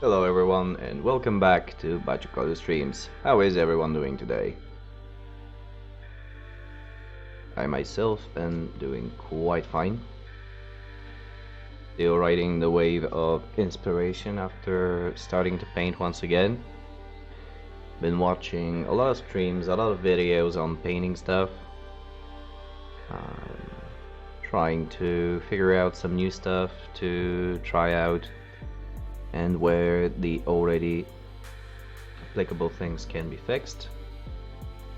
Hello everyone and welcome back to Color Streams. How is everyone doing today? I myself am doing quite fine. Still riding the wave of inspiration after starting to paint once again. Been watching a lot of streams, a lot of videos on painting stuff. Trying to figure out some new stuff to try out, and where the already applicable things can be fixed,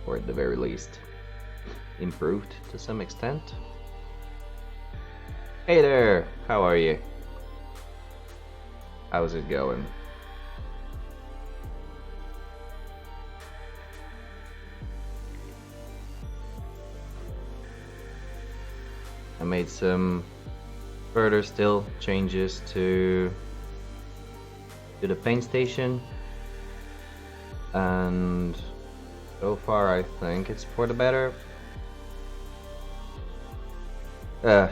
or at the very least improved to some extent. Hey there, how are you? How's it going? I made some further still changes to the paint station, and so far I think it's for the better.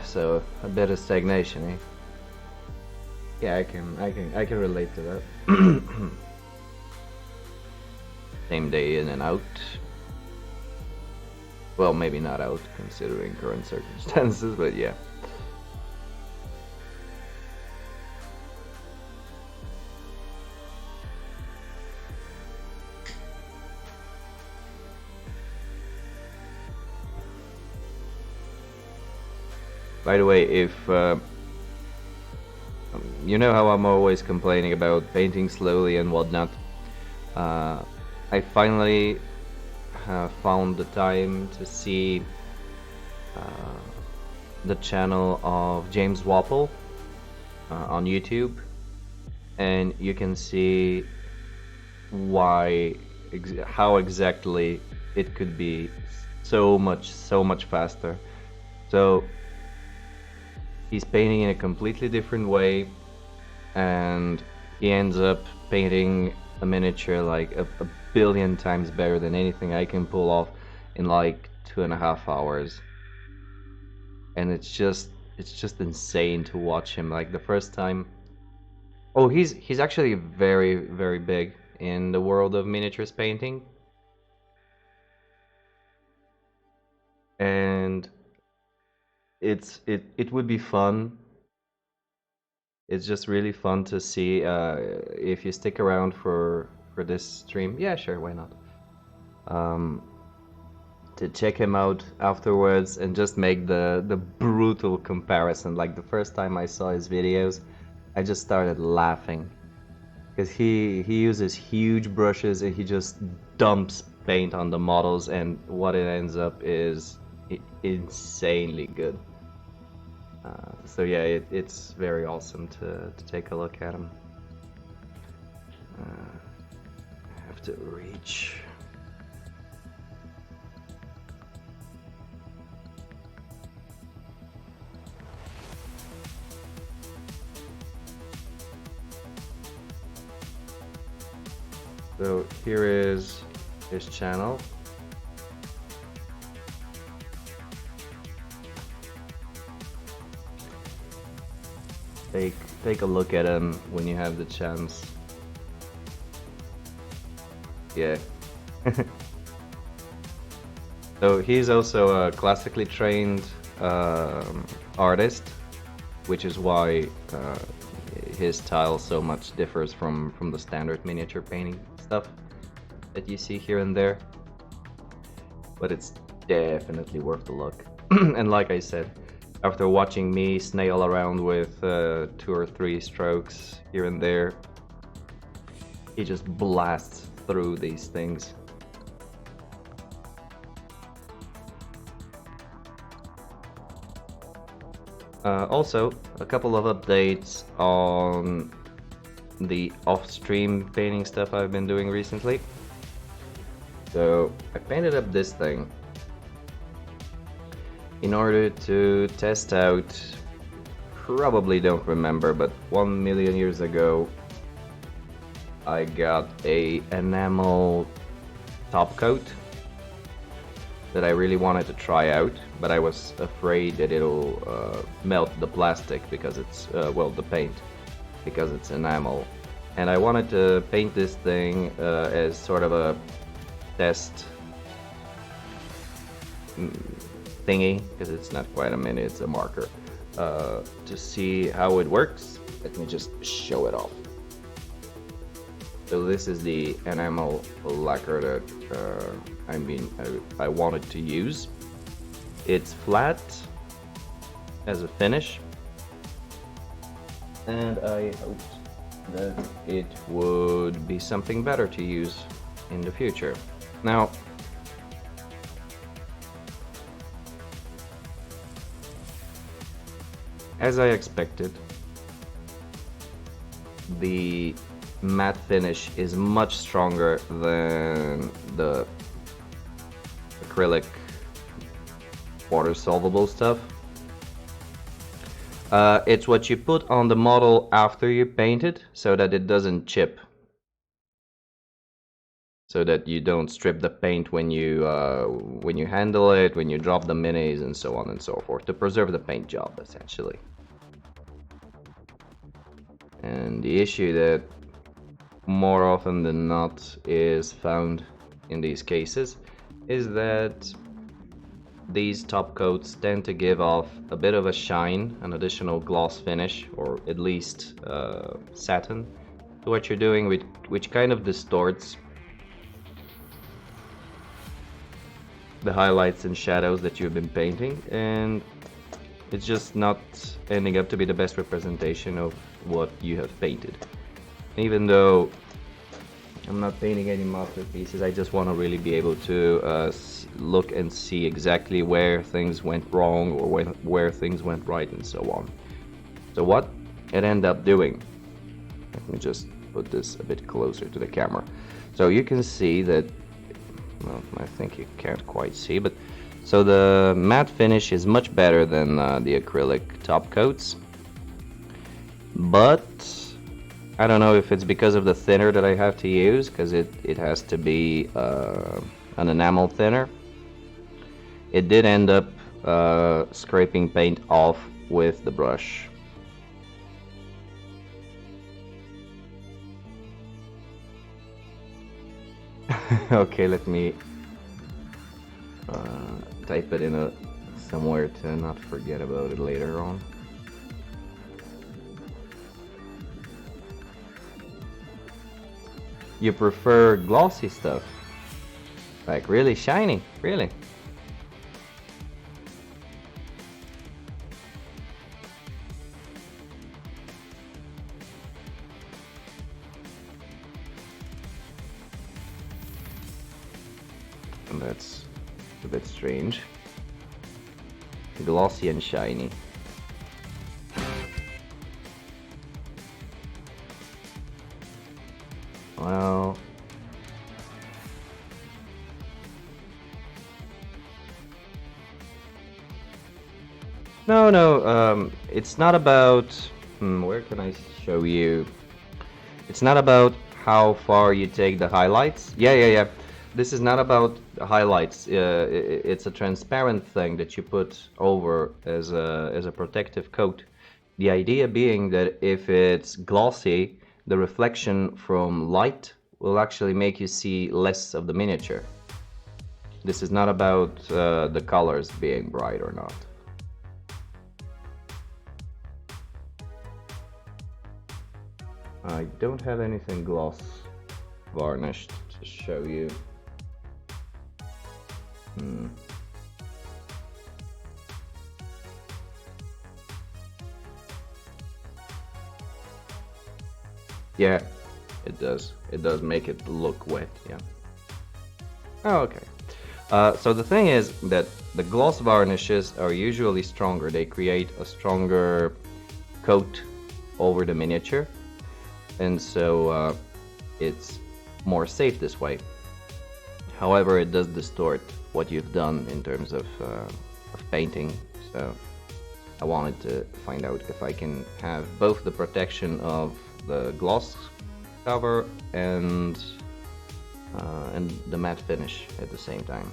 So a bit of stagnation, eh? Yeah, I can relate to that. Same day in and out. Well, maybe not out considering current circumstances, but yeah. By the way, if you know how I'm always complaining about painting slowly and whatnot, I finally found the time to see the channel of James Wapple on YouTube, and you can see how exactly it could be so much faster. So he's painting in a completely different way, and he ends up painting a miniature like a billion times better than anything I can pull off in like 2.5 hours. And it's just insane to watch him. Like the first time, oh, he's actually very big in the world of miniatures painting, and it would be fun. It's just really fun to see if you stick around for this stream. Yeah, sure, why not? To check him out afterwards and just make the brutal comparison. Like the first time I saw his videos, I just started laughing because he uses huge brushes and he just dumps paint on the models, and what it ends up is insanely good. So yeah, it's very awesome to take a look at him. I have to reach. So here is his channel. Take a look at him when you have the chance. Yeah. So he's also a classically trained artist, which is why his style so much differs from the standard miniature painting stuff that you see here and there. But it's definitely worth the look. And like I said, after watching me snail around with 2 or 3 strokes here and there, he just blasts through these things. Also, a couple of updates on the off-stream painting stuff I've been doing recently. So I painted up this thing in order to test out, probably don't remember, but 1 million years ago I got a enamel top coat that I really wanted to try out, but I was afraid that it'll melt the plastic because it's, well, the paint, because it's enamel. And I wanted to paint this thing as sort of a test thingy, because it's not quite a mini, it's a marker, to see how it works. Let me just show it off. So this is the enamel lacquer that I wanted to use. It's flat as a finish, and I hoped that it would be something better to use in the future. Now, as I expected, the matte finish is much stronger than the acrylic water solvable stuff. It's what you put on the model after you paint it so that it doesn't chip, so that you don't strip the paint when you handle it, when you drop the minis, and so on and so forth, to preserve the paint job essentially. And the issue that more often than not is found in these cases is that these top coats tend to give off a bit of a shine, an additional gloss finish, or at least satin to what you're doing, which kind of distorts the highlights and shadows that you've been painting, and it's just not ending up to be the best representation of what you have painted. Even though I'm not painting any masterpieces, I just want to really be able to look and see exactly where things went wrong or where things went right and so on. So what it ended up doing, let me just put this a bit closer to the camera. So you can see that, well, I think you can't quite see, but so the matte finish is much better than the acrylic top coats, but I don't know if it's because of the thinner that I have to use, because it has to be an enamel thinner. It did end up scraping paint off with the brush. Okay, let me type it in somewhere to not forget about it later on. You prefer glossy stuff? Like really shiny? Really? And that's a bit strange. Glossy and shiny. Well, no, it's not about, where can I show you? It's not about how far you take the highlights. Yeah. This is not about highlights. It's a transparent thing that you put over as a protective coat. The idea being that if it's glossy, the reflection from light will actually make you see less of the miniature. This is not about the colors being bright or not. I don't have anything gloss varnished to show you. Yeah, it does. It does make it look wet, yeah. Oh, okay. So the thing is that the gloss varnishes are usually stronger. They create a stronger coat over the miniature, and so it's more safe this way. However, it does distort what you've done in terms of painting, so I wanted to find out if I can have both the protection of the gloss cover and the matte finish at the same time.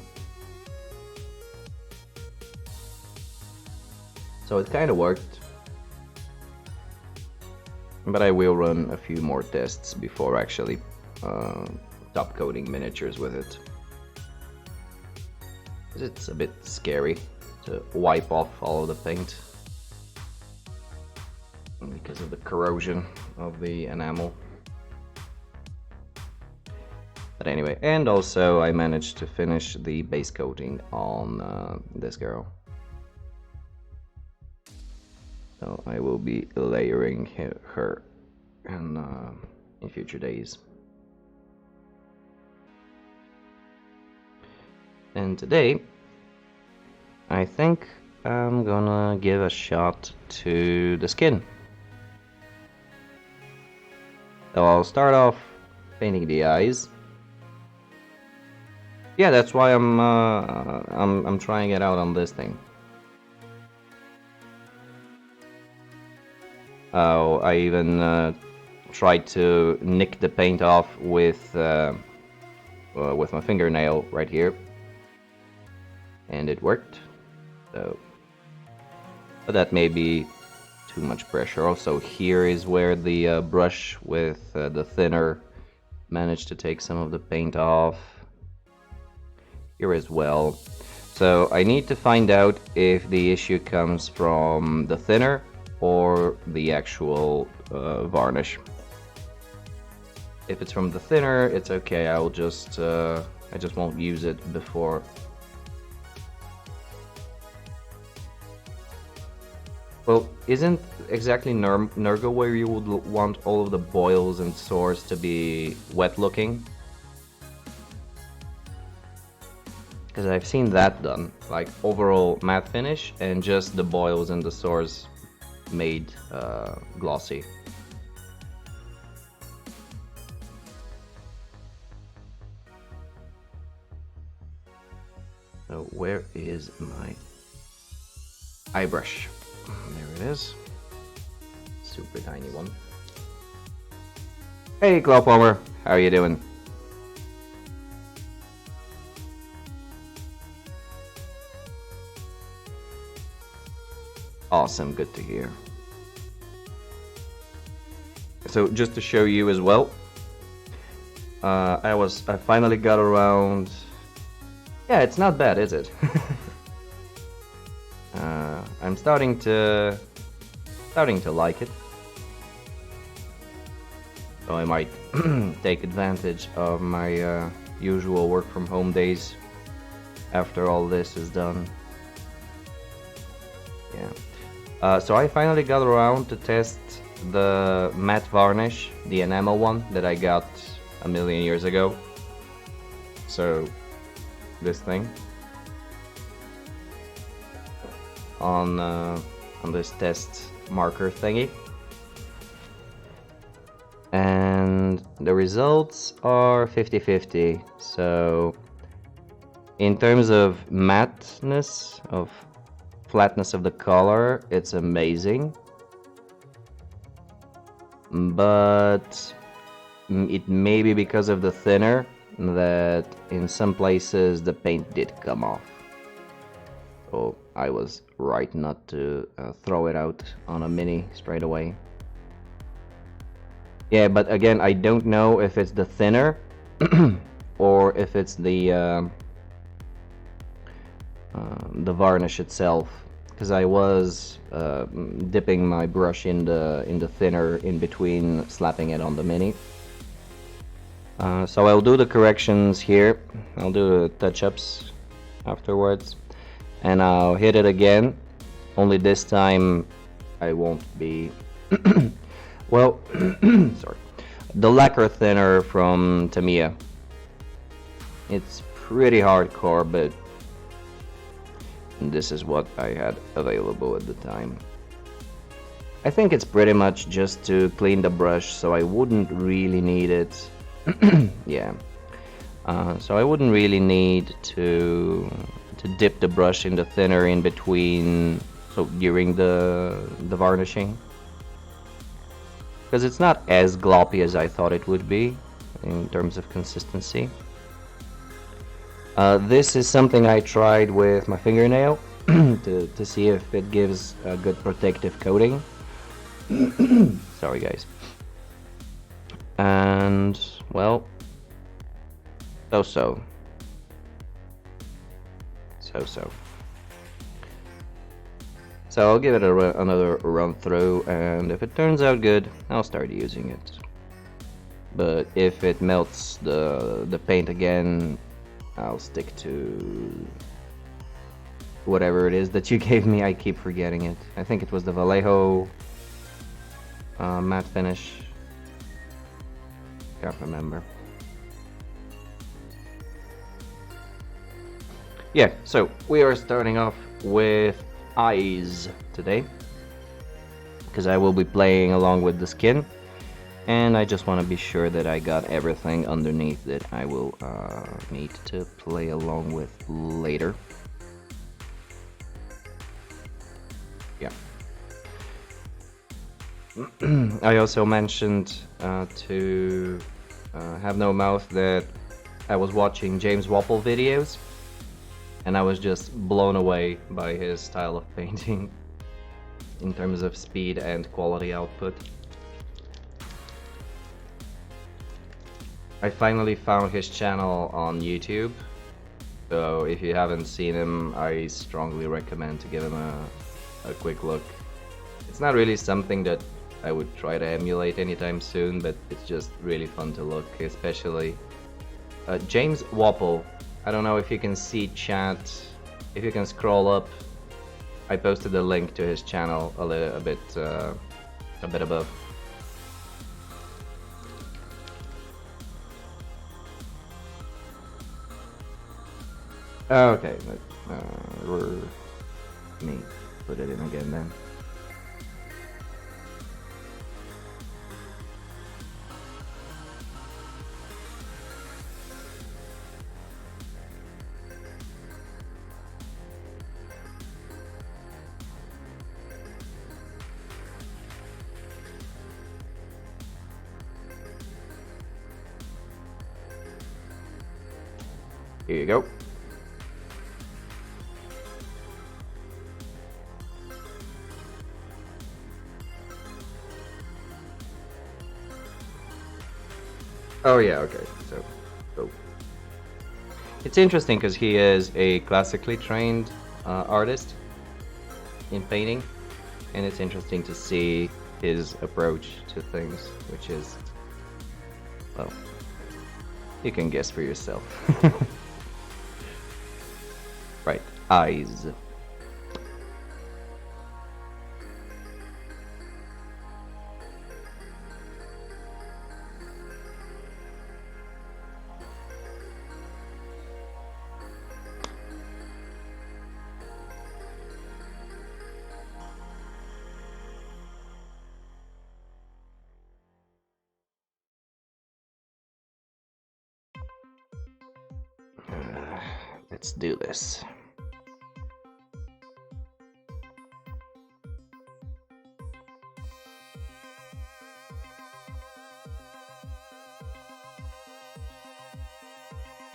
So it kind of worked. but I will run a few more tests before actually top coating miniatures with it. It's a bit scary to wipe off all of the paint because of the corrosion of the enamel. But anyway, and also I managed to finish the base coating on this girl. So I will be layering her in future days. And today, I think I'm gonna give a shot to the skin. So I'll start off painting the eyes. Yeah, that's why I'm trying it out on this thing. Oh, I even tried to nick the paint off with my fingernail right here, and it worked. So, but that may be too much pressure. Also, here is where the brush with the thinner managed to take some of the paint off. Here as well. So I need to find out if the issue comes from the thinner or the actual varnish. If it's from the thinner, it's okay. I just won't use it before. Well, isn't exactly Nurgle where you would want all of the boils and sores to be wet looking? Because I've seen that done, like overall matte finish and just the boils and the sores made glossy. So where is my eye brush? There it is. Super tiny one. Hey Clawpalmer, how are you doing? Awesome, good to hear. So just to show you as well, I finally got around. Yeah, it's not bad, is it? I'm starting to like it. So I might take advantage of my usual work from home days after all this is done. Yeah. So I finally got around to test the matte varnish, the enamel one that I got a million years ago. So this thing on this test marker thingy, and the results are 50-50. So in terms of matteness, of flatness of the color, it's amazing, but it may be because of the thinner that in some places the paint did come off. So I was right not to throw it out on a mini straight away. Yeah, but again, I don't know if it's the thinner or if it's the varnish itself, because I was dipping my brush in the thinner in between slapping it on the mini. So I'll do the corrections here. I'll do the touch-ups afterwards, and I'll hit it again. Only this time I won't be well, sorry. The lacquer thinner from Tamiya. It's pretty hardcore, but this is what I had available at the time. I think it's pretty much just to clean the brush, so I wouldn't really need it. Yeah. So I wouldn't really need to dip the brush in the thinner in between, so during the varnishing, because it's not as gloppy as I thought it would be in terms of consistency. This is something I tried with my fingernail to see if it gives a good protective coating. Sorry, guys. And, well, so-so. So-so. So I'll give it another run through, and if it turns out good, I'll start using it. But if it melts the paint again, I'll stick to whatever it is that you gave me. I keep forgetting it. I think it was the Vallejo matte finish. Can't remember. Yeah, so we are starting off with eyes today, because I will be playing along with the skin, and I just want to be sure that I got everything underneath that I will need to play along with later. Yeah. I also mentioned to have no mouth that I was watching James Wapple videos, and I was just blown away by his style of painting in terms of speed and quality output. I finally found his channel on YouTube, so if you haven't seen him, I strongly recommend to give him a quick look. It's not really something that I would try to emulate anytime soon, but it's just really fun to look, especially James Wapple. I don't know if you can see chat, if you can scroll up. I posted a link to his channel a bit above. Okay, let me put it in again then. Here you go. Oh yeah, okay, so it's interesting because he is a classically trained artist in painting, and it's interesting to see his approach to things, which is, well, you can guess for yourself. Right, eyes. Let's do this.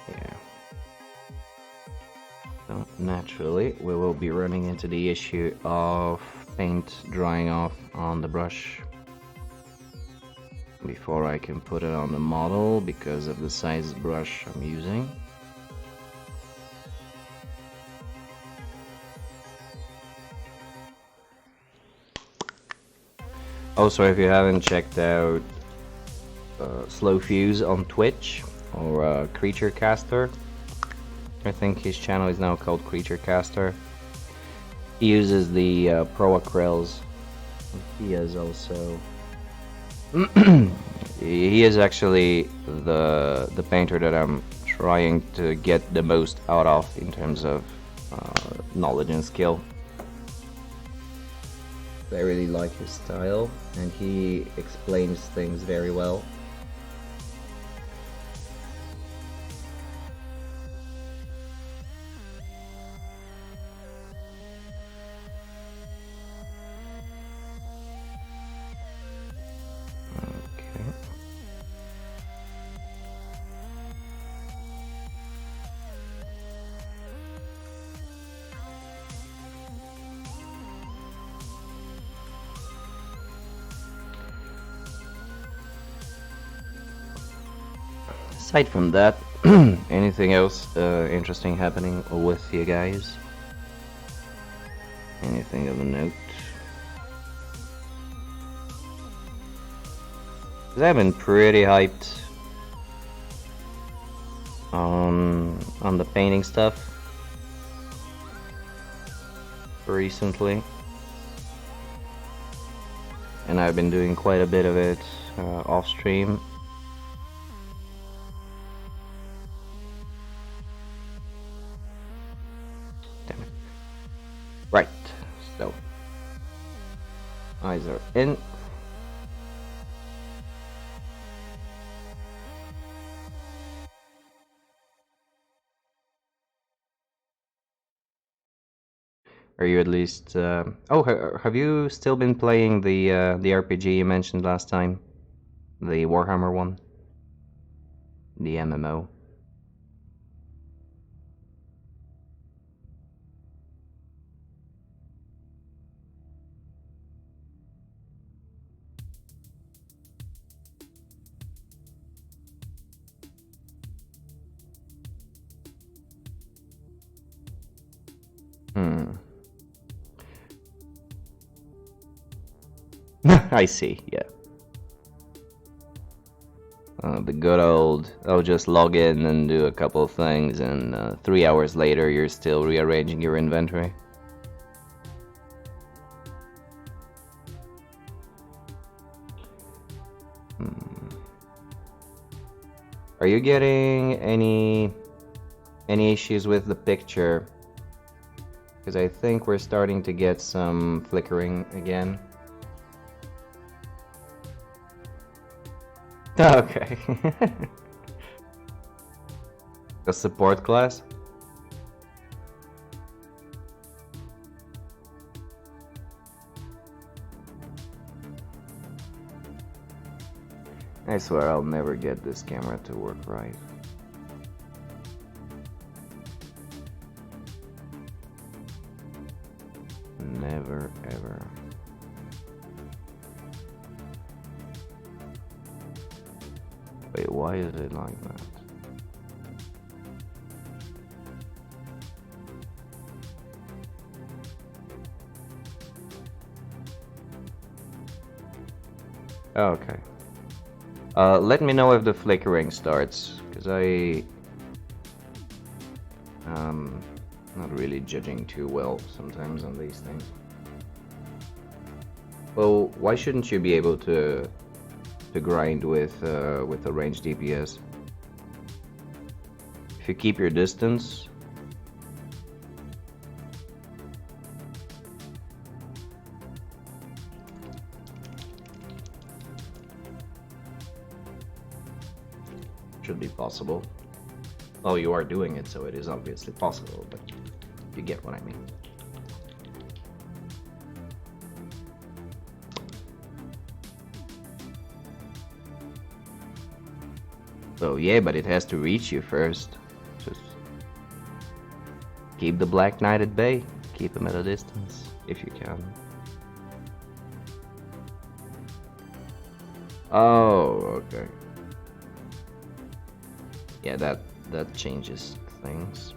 Yeah. So naturally, we will be running into the issue of paint drying off on the brush before I can put it on the model because of the size brush I'm using. Also, if you haven't checked out Slow Fuse on Twitch or Creature Caster, I think his channel is now called Creature Caster. He uses the Pro Acryls. He is also he is actually the painter that I'm trying to get the most out of in terms of knowledge and skill. I really like his style, and he explains things very well. Aside from that, anything else interesting happening with you guys? Anything of note? Because I've been pretty hyped on the painting stuff recently, and I've been doing quite a bit of it off stream. Damn it. Right, so eyes are in. Are you at least? Oh, have you still been playing the RPG you mentioned last time, the Warhammer one, the MMO? Hmm. I see. Yeah. The good old, oh, just log in and do a couple of things, and 3 hours later you're still rearranging your inventory. Are you getting any issues with the picture? Because I think we're starting to get some flickering again. Okay. A support class? I swear I'll never get this camera to work right. Never, ever. Wait, why is it like that? Okay. Let me know if the flickering starts, because not really judging too well sometimes on these things. Well, why shouldn't you be able to grind with the range DPS? If you keep your distance. Should be possible. Well, you are doing it, so it is obviously possible, but you get what I mean. So yeah, but it has to reach you first. Just keep the Black Knight at bay. Keep him at a distance, if you can. Oh, okay. Yeah, that changes things.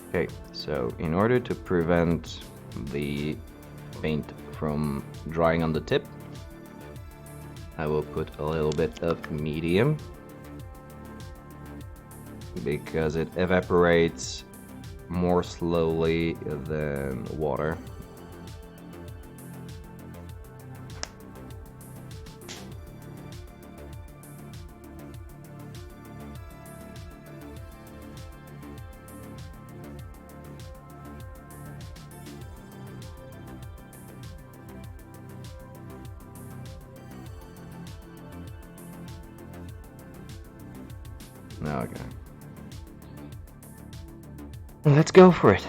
Okay, so in order to prevent the paint from drying on the tip, I will put a little bit of medium, because it evaporates more slowly than water. Okay. Let's go for it.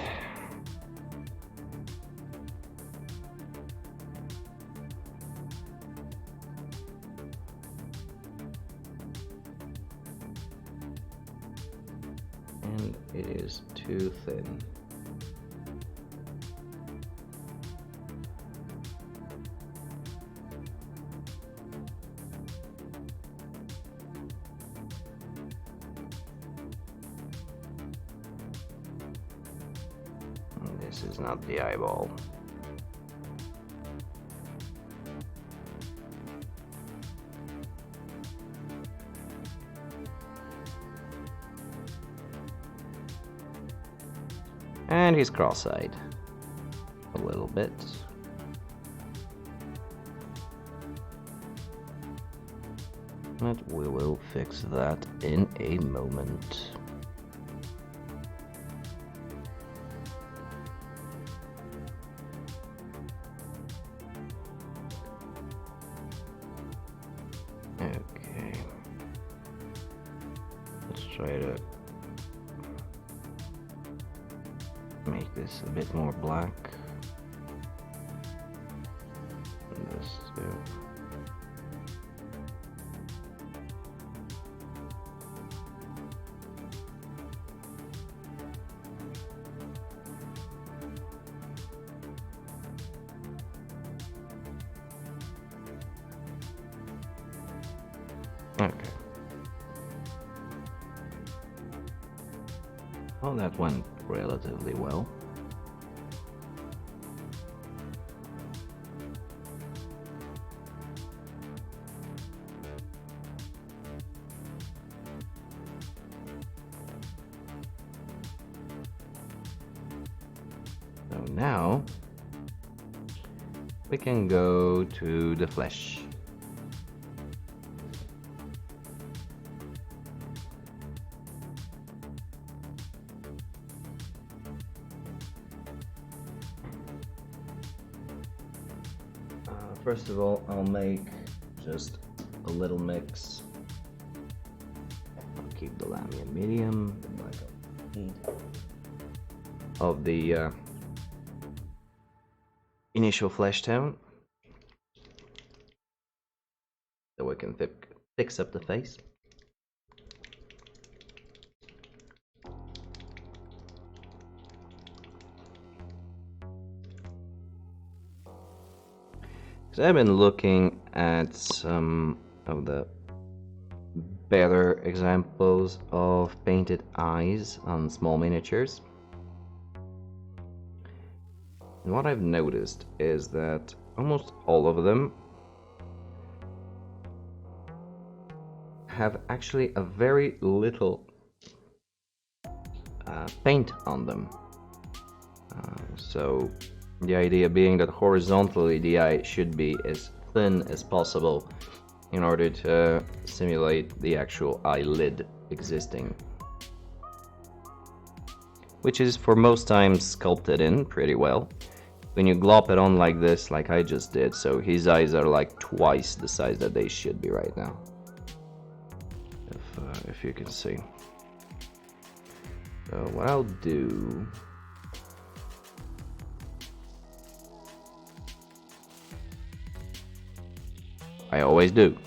and it is too thin. And this is not the eyeball. And he's cross-eyed a little bit. But we will fix that in a moment. Okay. Let's try to make this a bit more black. And this too. Okay. Well, that went relatively well. So now we can go to the flesh. First of all, I'll make just a little mix. I'll keep the lamia medium, the black heat of the initial flesh tone, so we can fix up the face. So I've been looking at some of the better examples of painted eyes on small miniatures. And what I've noticed is that almost all of them have actually a very little paint on them. So the idea being that horizontally the eye should be as thin as possible in order to simulate the actual eyelid existing, which is for most times sculpted in pretty well. When you glop it on like this, like I just did, so his eyes are like twice the size that they should be right now, if you can see. So what I'll do, I always do.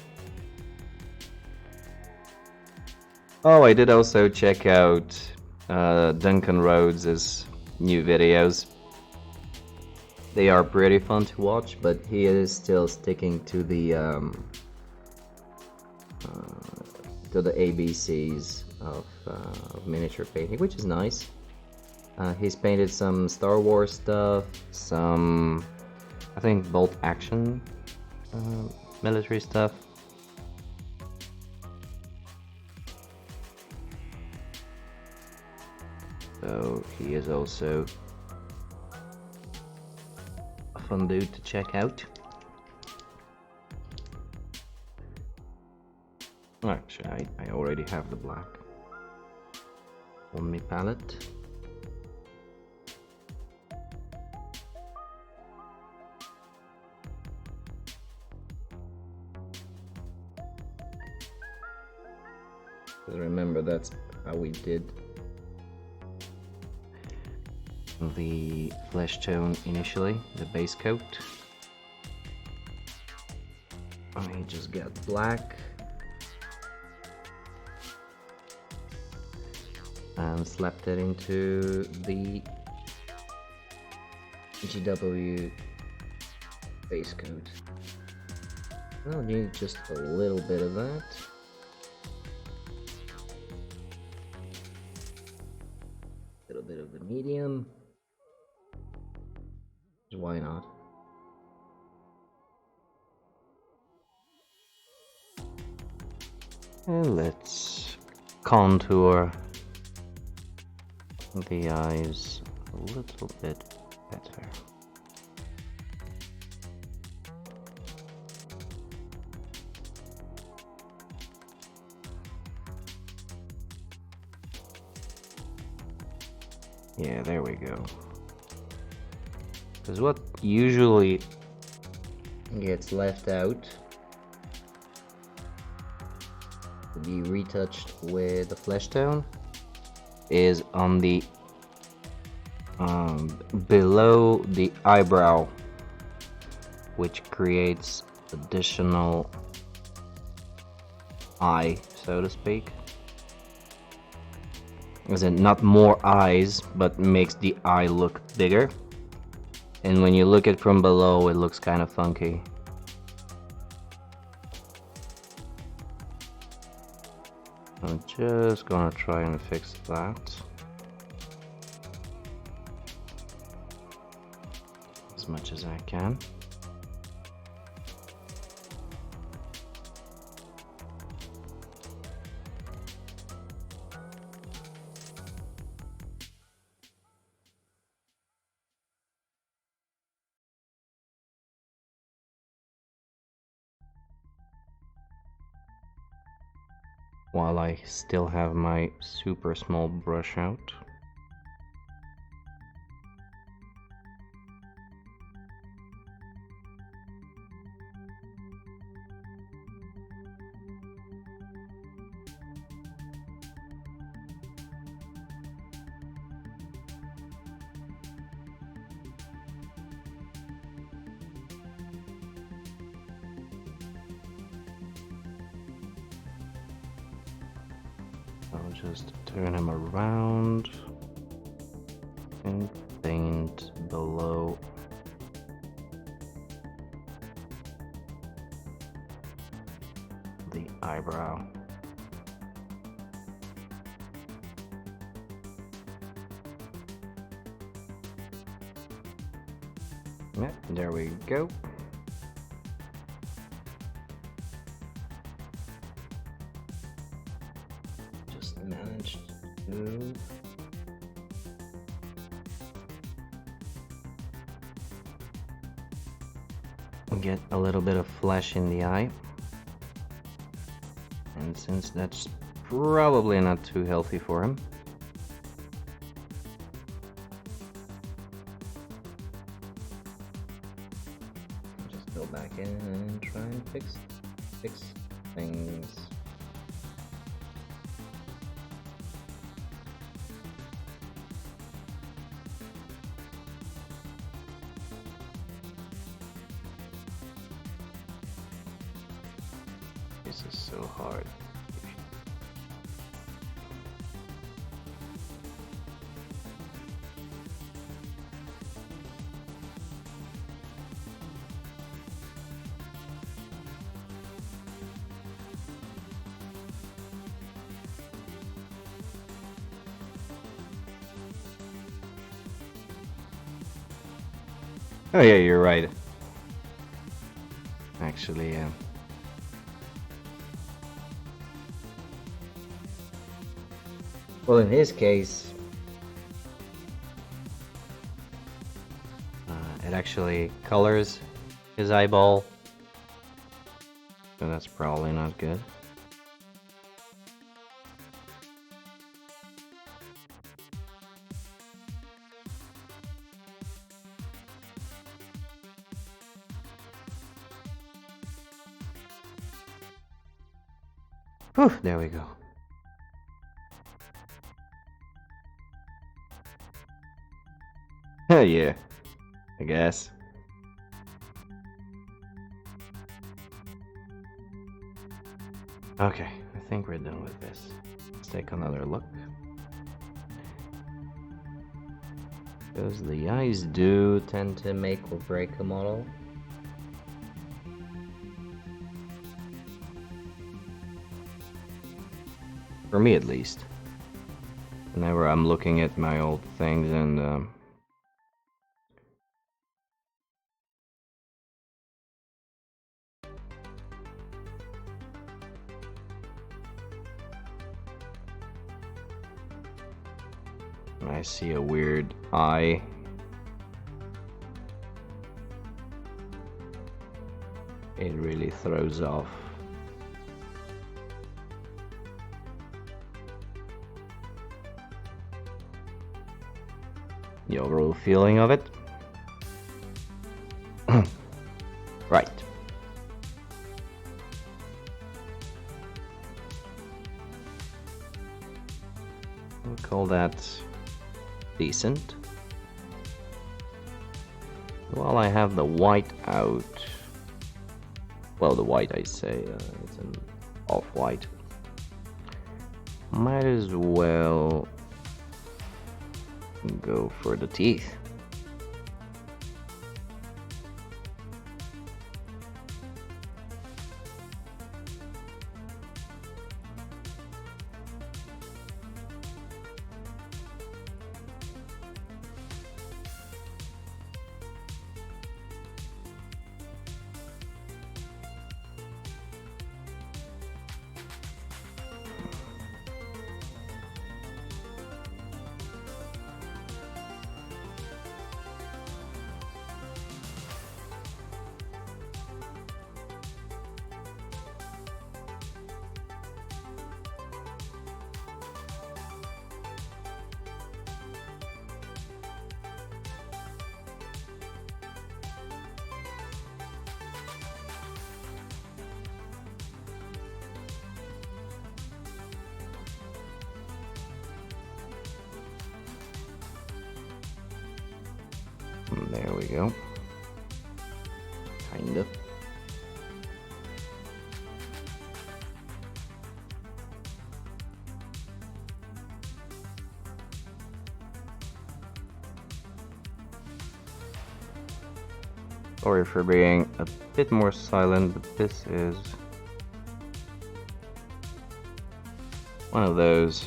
Oh, I did also check out Duncan Rhodes's new videos. They are pretty fun to watch, but he is still sticking to the ABCs of miniature painting, which is nice. He's painted some Star Wars stuff, some, I think, bolt action military stuff. So he is also a fun dude to check out. Actually, I already have the black on my palette. Remember, that's how we did the flesh tone initially, the base coat. I just got black. and slapped it into the GW base coat. I'll need just a little bit of that. A little bit of the medium. Why not? And let's contour the eyes a little bit better. Yeah, there we go. Because what usually gets left out to be retouched with the flesh tone is on the below the eyebrow, which creates additional eye, so to speak. As in, not more eyes, but makes the eye look bigger. And when you look at it from below, it looks kind of funky. I'm just gonna try and fix that as much as I can. While I still have my super small brush out. I'll just turn him around and paint below the eyebrow. Yeah, there we go. Managed to get a little bit of flesh in the eye, and since that's probably not too healthy for him, I'll just go back in and try and fix things. This is so hard. Oh yeah, you're right. Actually, yeah. Well, in his case, it actually colors his eyeball, so that's probably not good. Whew, there we go. Yeah, I guess. Okay, I think we're done with this. Let's take another look. Because the eyes do tend to make or break a model. For me at least. Whenever I'm looking at my old things and I see a weird eye. It really throws off. The overall feeling of it. Right. We'll call that decent. While I have the white out, well, the white I say, it's an off-white. Might as well go for the teeth. There we go. Kind of. Sorry for being a bit more silent, but this is one of those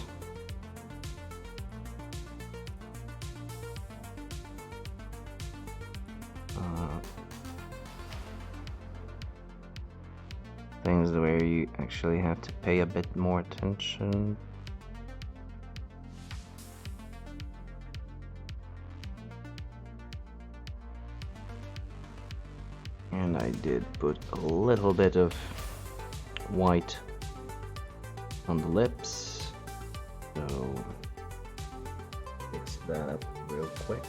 things where you actually have to pay a bit more attention. And I did put a little bit of white on the lips, so fix that up real quick.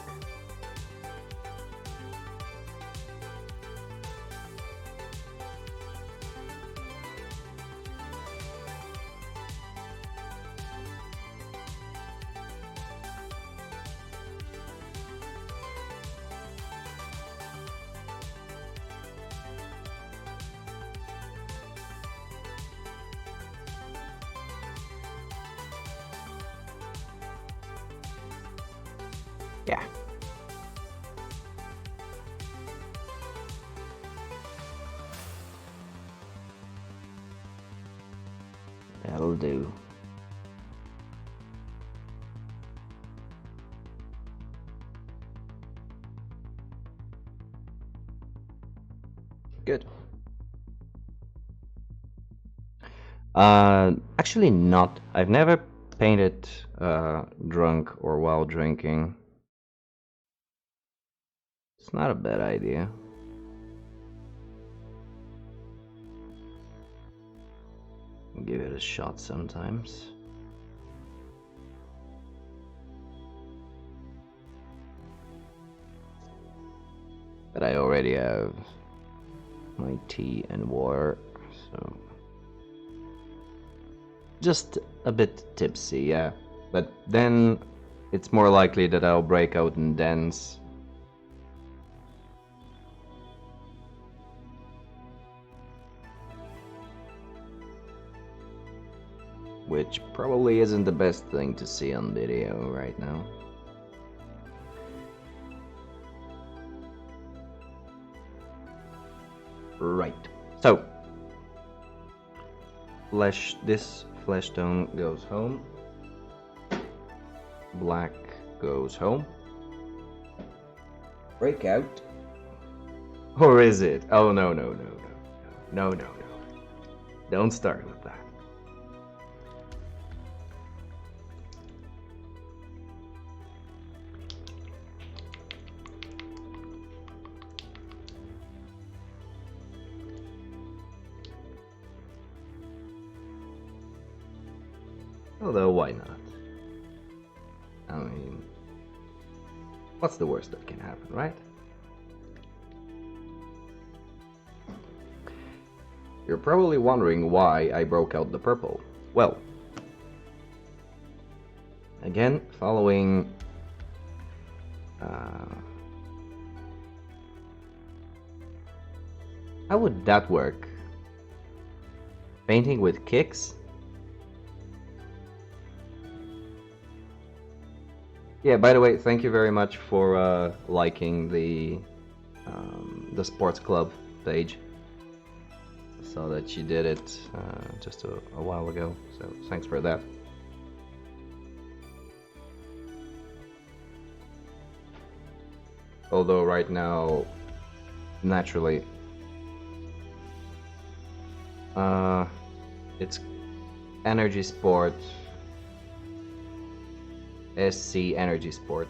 Yeah. That'll do. Good. Actually not. I've never painted drunk or while drinking. It's not a bad idea. Give it a shot sometimes. But I already have my tea and water, so just a bit tipsy, yeah. But then it's more likely that I'll break out in dance. Which probably isn't the best thing to see on video right now. Right. So, this flesh stone goes home. Black goes home. Breakout. Or is it? Oh, no, no, no, no. No, no, no. Don't start with that. Although, why not? I mean, what's the worst that can happen, right? You're probably wondering why I broke out the purple. Well, again, following how would that work? Painting with kicks? Yeah, by the way, thank you very much for liking the sports club page. I saw that you did it just a while ago, so thanks for that. Although right now, naturally, it's energy sport, SC energy sport.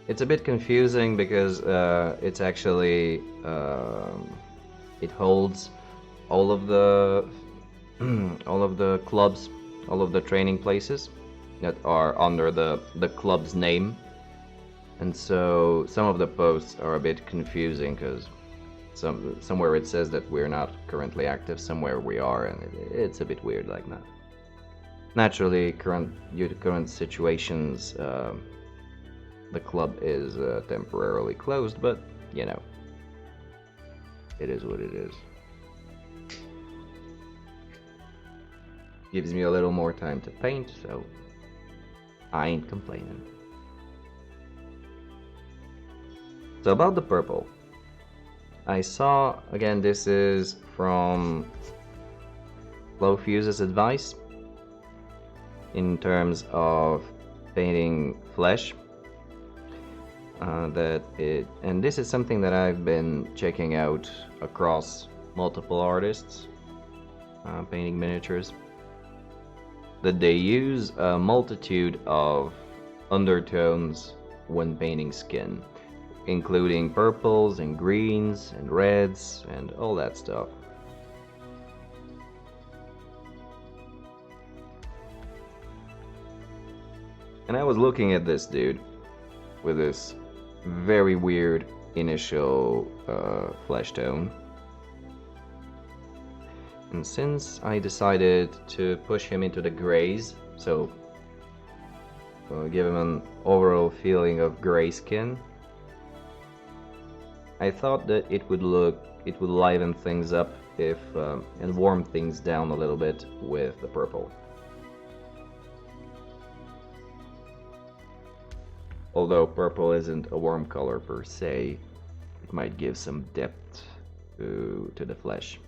It's a bit confusing because it's actually it holds all of the all of the clubs, all of the training places that are under the club's name, and so some of the posts are a bit confusing because somewhere it says that we're not currently active, somewhere we are, and it's a bit weird like that. Naturally, due to current situations, the club is temporarily closed, but you know, it is what it is. Gives me a little more time to paint, so I ain't complaining. So about the purple, I saw, again, this is from Flowfuse's advice in terms of painting flesh. And this is something that I've been checking out across multiple artists painting miniatures, that they use a multitude of undertones when painting skin, including purples and greens and reds and all that stuff. And I was looking at this dude with this very weird initial flesh tone. And since I decided to push him into the grays, so give him an overall feeling of gray skin, I thought that it would liven things up if and warm things down a little bit with the purple. Although purple isn't a warm color per se, it might give some depth to the flesh.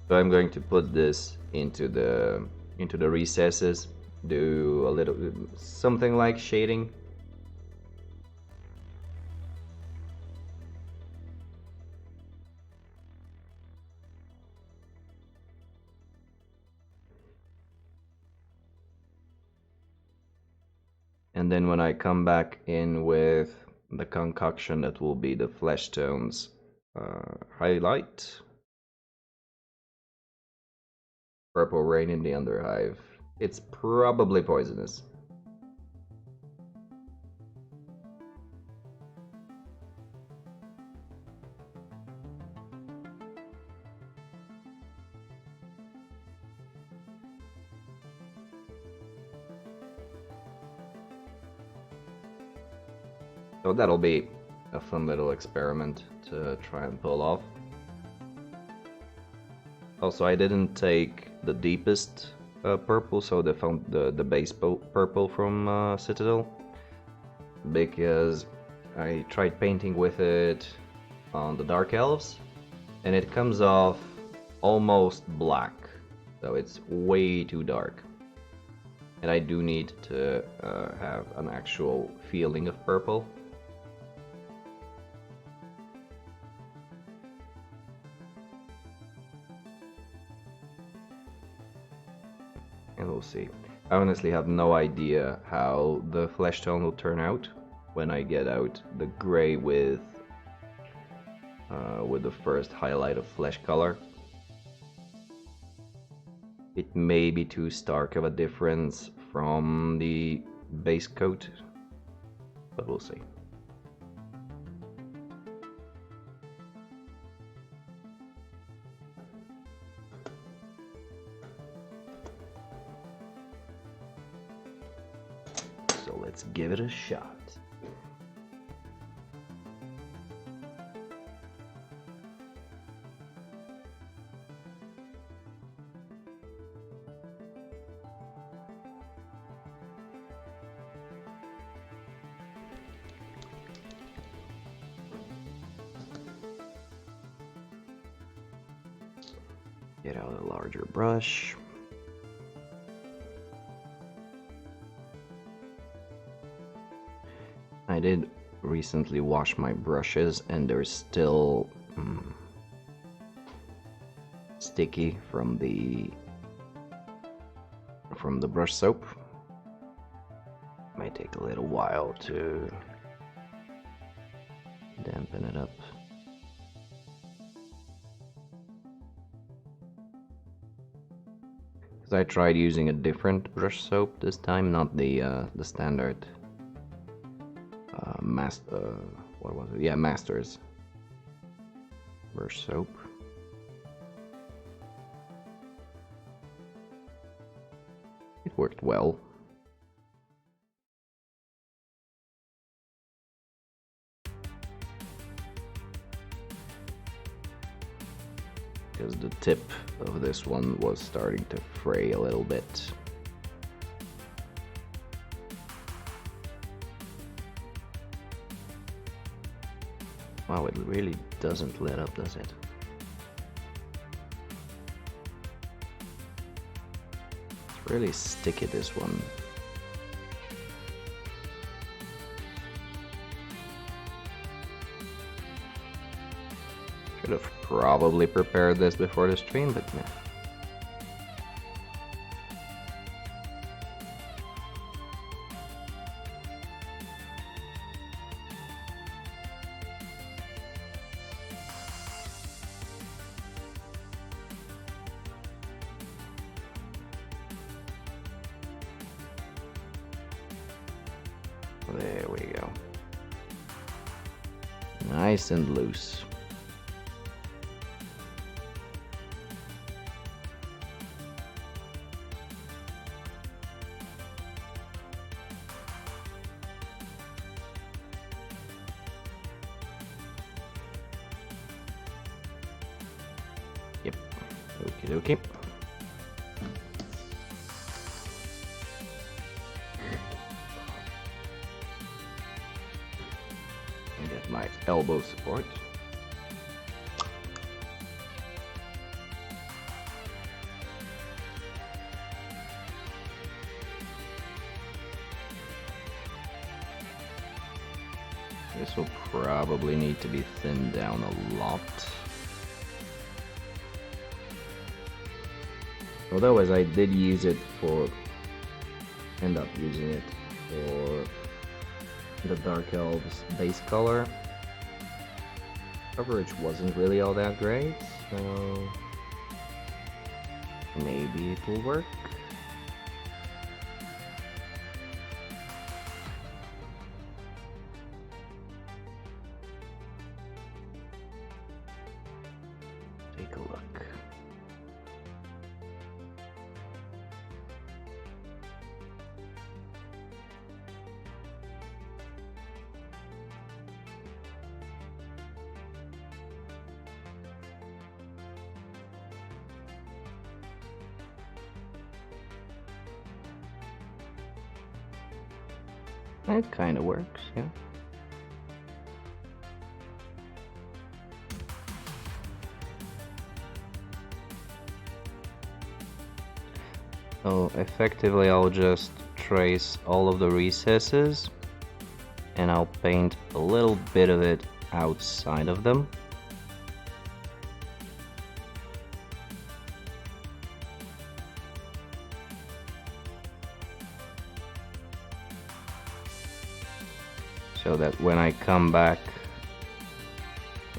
So I'm going to put this into the recesses, do a little something like shading. And then when I come back in with the concoction that will be the flesh tones highlight, purple rain in the underhive. It's probably poisonous. So that'll be a fun little experiment to try and pull off. Also, I didn't take the deepest purple, so the base purple from Citadel, because I tried painting with it on the Dark Elves, and it comes off almost black, so it's way too dark. And I do need to have an actual feeling of purple. And we'll see. I honestly have no idea how the flesh tone will turn out when I get out the gray with the first highlight of flesh color. It may be too stark of a difference from the base coat, but we'll see. So let's give it a shot. Get out a larger brush. I did recently wash my brushes and they're still sticky from the brush soap. Might take a little while to dampen it up. Because I tried using a different brush soap this time, not the standard what was it? Yeah, Masters brush soap. It worked well. Because the tip of this one was starting to fray a little bit. Wow, it really doesn't let up, does it? It's really sticky, this one. Should have probably prepared this before the stream, but nah. There we go. Nice and loose. Yep. Okie dokie. Get my elbow support. This will probably need to be thinned down a lot. Although, as I did use it for, end up using it for the Dark Elves base color, coverage wasn't really all that great, so maybe it will work. Take a look. It kind of works, yeah. So effectively I'll just trace all of the recesses and I'll paint a little bit of it outside of them. So that when I come back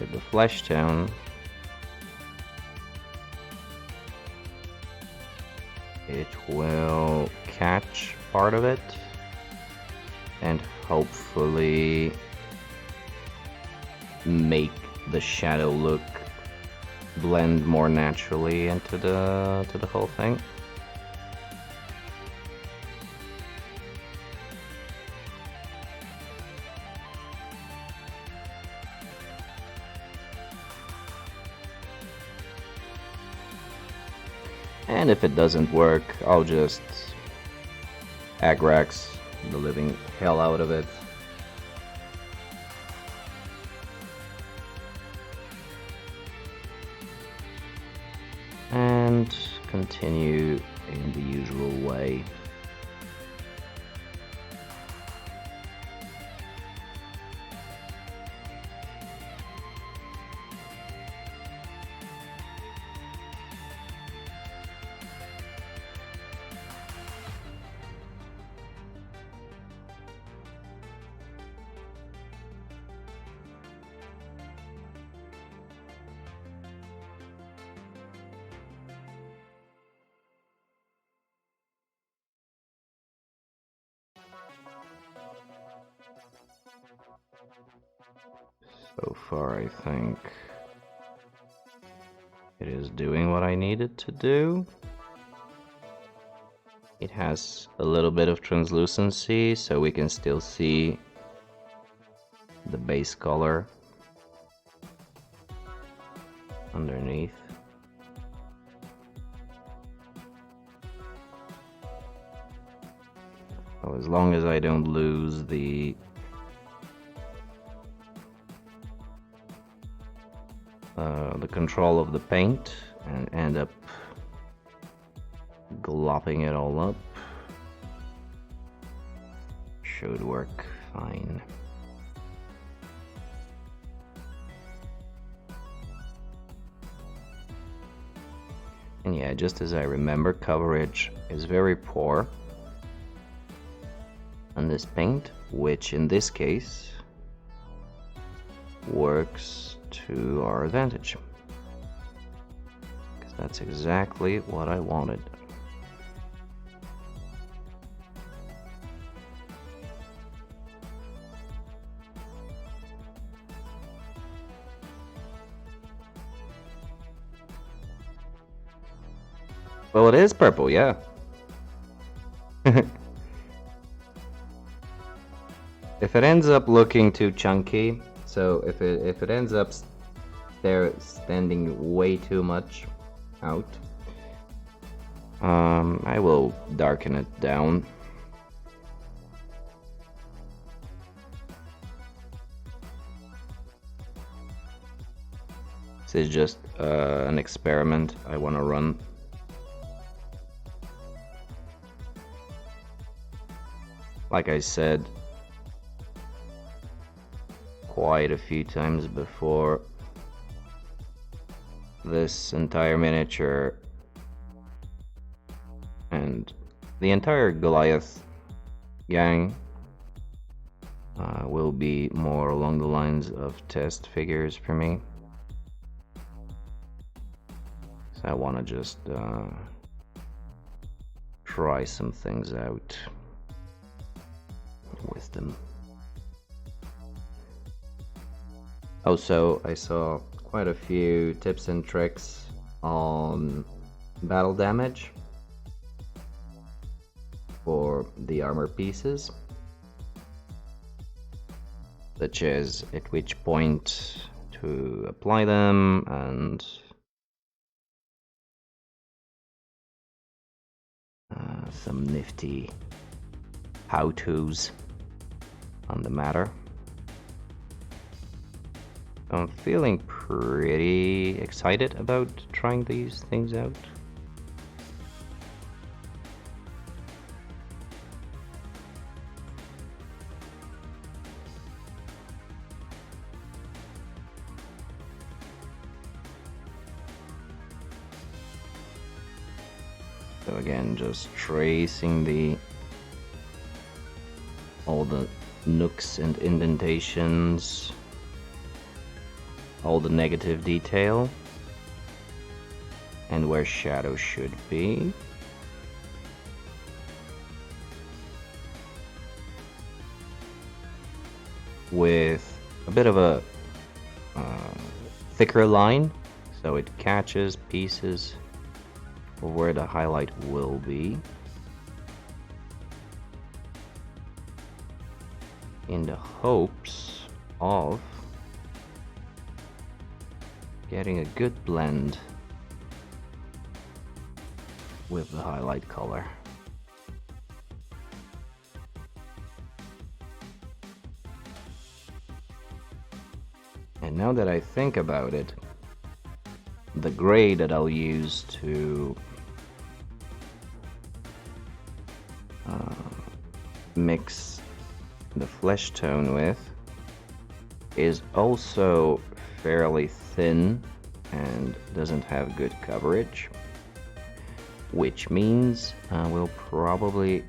with the flesh tone, it will catch part of it and hopefully make the shadow look blend more naturally into the whole thing. And if it doesn't work, I'll just Agrax the living hell out of it. And continue in the usual way. So far, I think it is doing what I need it to do. It has a little bit of translucency, so we can still see the base color underneath. So as long as I don't lose the control of the paint and end up glopping it all up, should work fine. And yeah, just as I remember, coverage is very poor on this paint, which in this case works to our advantage, because that's exactly what I wanted. Well, it is purple, yeah. If it ends up looking too chunky, so if it ends up standing way too much out, I will darken it down. This is just an experiment I want to run. Like I said quite a few times before, this entire miniature and the entire Goliath gang will be more along the lines of test figures for me. So I want to just try some things out with them. Also, I saw quite a few tips and tricks on battle damage for the armor pieces, such as at which point to apply them and some nifty how-tos on the matter. I'm feeling pretty excited about trying these things out. So again, just tracing all the nooks and indentations, all the negative detail, and where shadow should be. With a bit of a thicker line, so it catches pieces of where the highlight will be, in the hopes of getting a good blend with the highlight color. And now that I think about it, the gray that I'll use to mix the flesh tone with is also fairly thin and doesn't have good coverage, which means we'll probably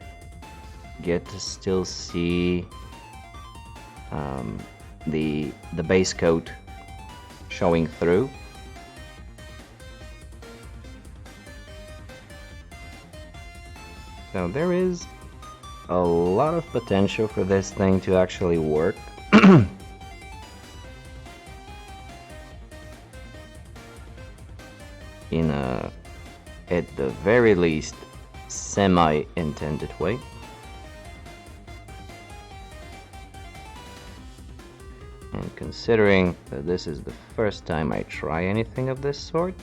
get to still see the base coat showing through. So there is a lot of potential for this thing to actually work. In a, at the very least, semi-intended way. And considering that this is the first time I try anything of this sort,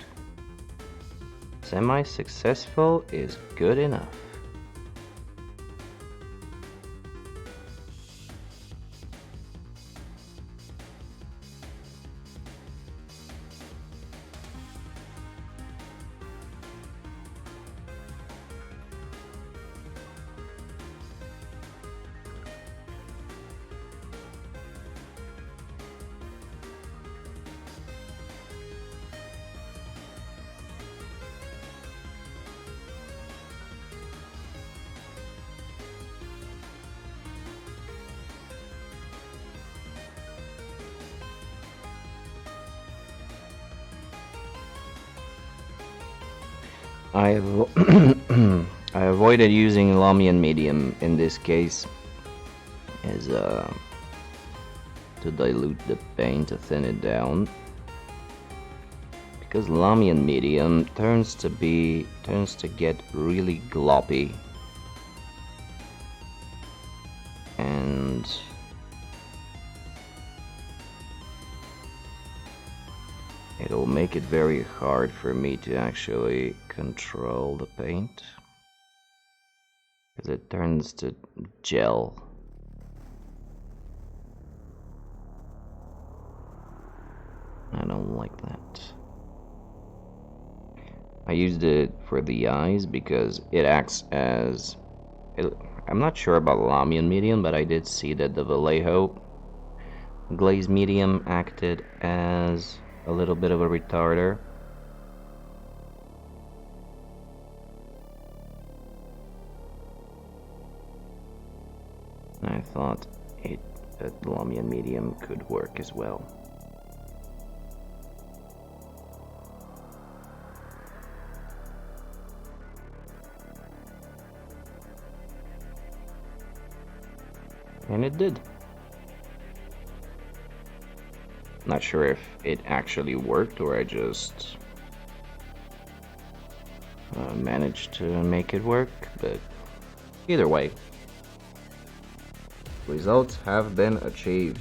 semi-successful is good enough. I avoided using Lamian medium in this case, as to dilute the paint, to thin it down, because Lamian medium tends to get really gloppy, and it'll make it very hard for me to actually control the paint, because it turns to gel. I don't like that. I used it for the eyes because it acts as... I'm not sure about Lamian medium, but I did see that the Vallejo glaze medium acted as a little bit of a retarder. I thought that Lamian medium could work as well. And it did. Not sure if it actually worked or I just managed to make it work, but either way, results have been achieved.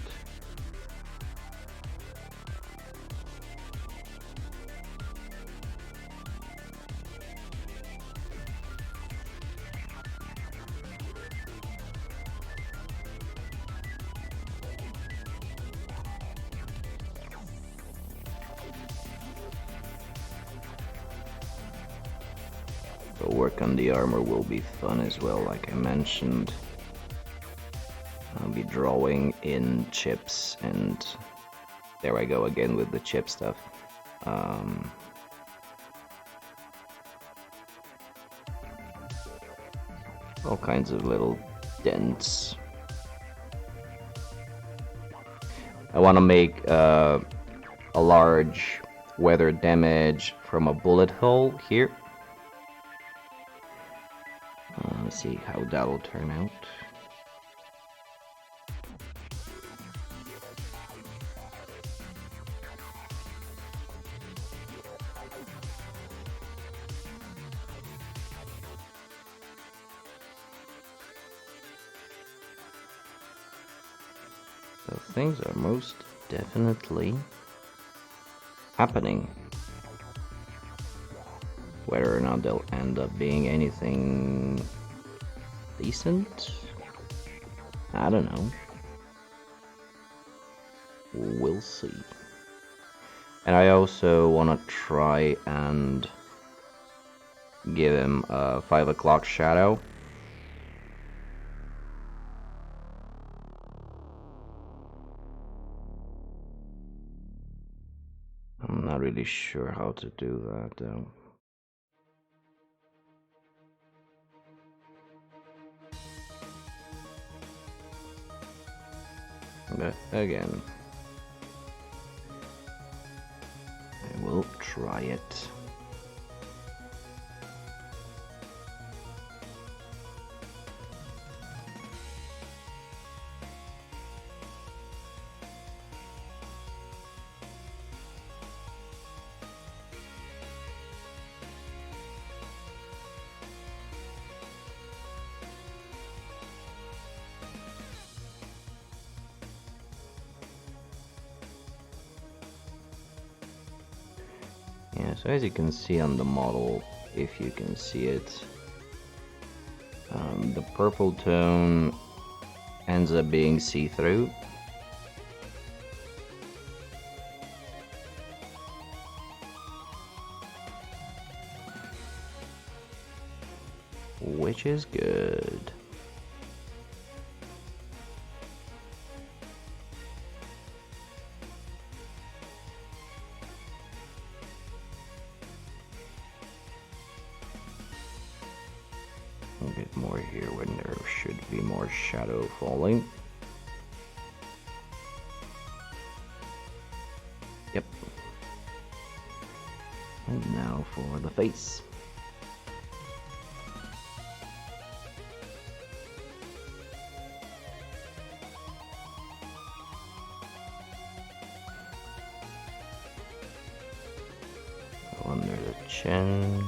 The work on the armor will be fun as well, like I mentioned. I'll be drawing in chips, and there I go again with the chip stuff. all kinds of little dents. I want to make a large weather damage from a bullet hole here. Let's see how that'll turn out. So things are most definitely happening. Whether or not they'll end up being anything decent, I don't know. We'll see. And I also want to try and give him a 5 o'clock shadow. I'm not really sure how to do that though. But again, I will try it. Yeah, so as you can see on the model, if you can see it, the purple tone ends up being see-through. Which is good. A bit more here when there should be more shadow falling. Yep. And now for the face. Under the chin.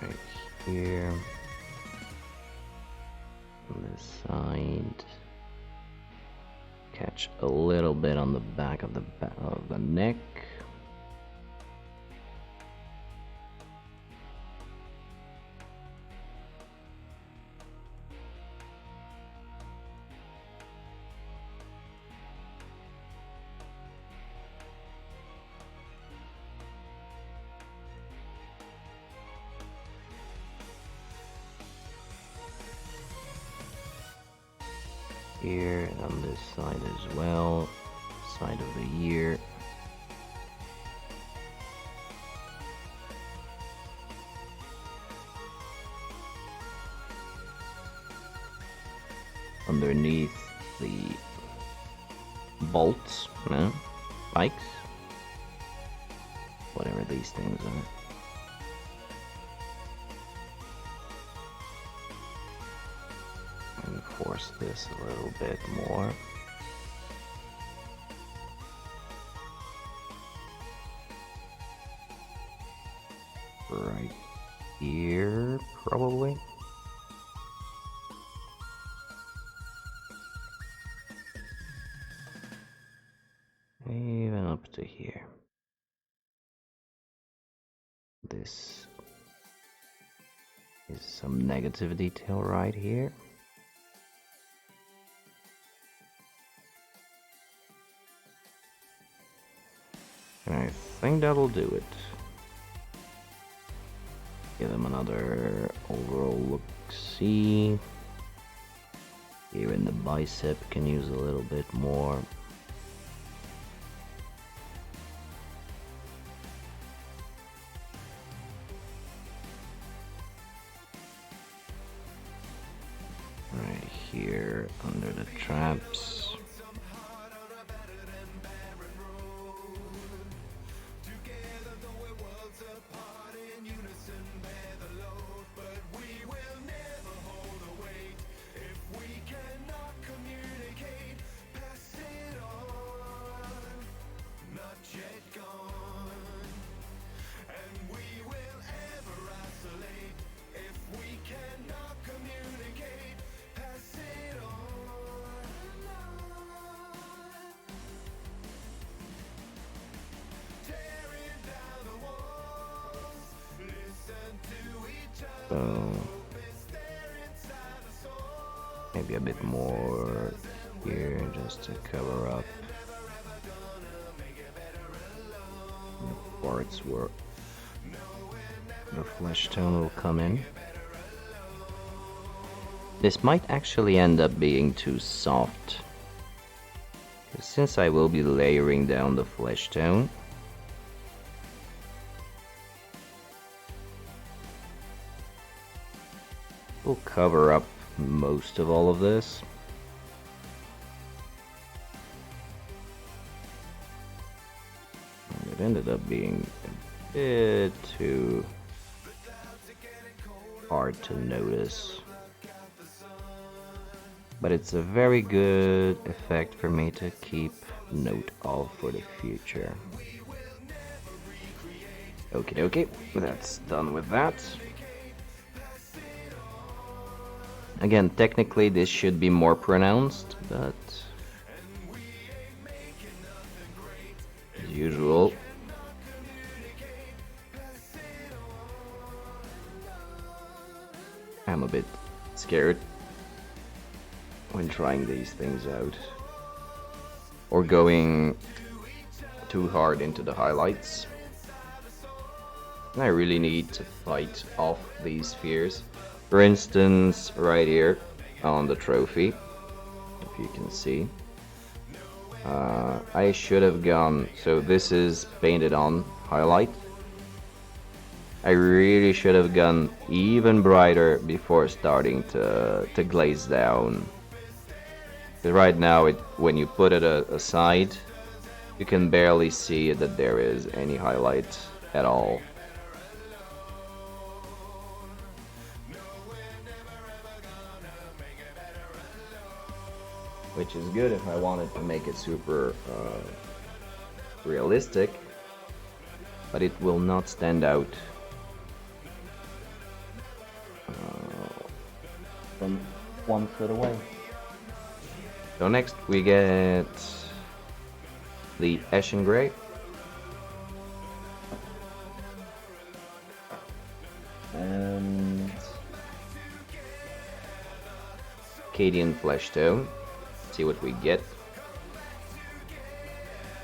Right here. On this side. Catch a little bit on the back of the neck. Here and on this side as well, side of the ear. Underneath the bolts, no? Spikes, whatever these things are. Enforce this a little bit more. Right here, probably. Even up to here. This is some negative detail right here. And I think that'll do it. give him another overall look-see. Here in the bicep, can use a little bit more. Right here under the traps. So maybe a bit more here just to cover up the parts where the flesh tone will come in. This might actually end up being too soft, since I will be layering down the flesh tone. We'll cover up most of all of this. And it ended up being a bit too hard to notice. But it's a very good effect for me to keep note of for the future. Okie dokie, that's done with that. Again, technically this should be more pronounced, but as usual, I'm a bit scared when trying these things out, or going too hard into the highlights. And I really need to fight off these fears. For instance, right here on the trophy, if you can see, I should have gone, so this is painted on highlight. I really should have gone even brighter before starting to glaze down. Because right now, when you put it aside, you can barely see that there is any highlight at all. Which is good if I wanted to make it super realistic, but it will not stand out from 1 foot away. So next we get the Ashen Grey. And Cadian Flesh Tone. See what we get.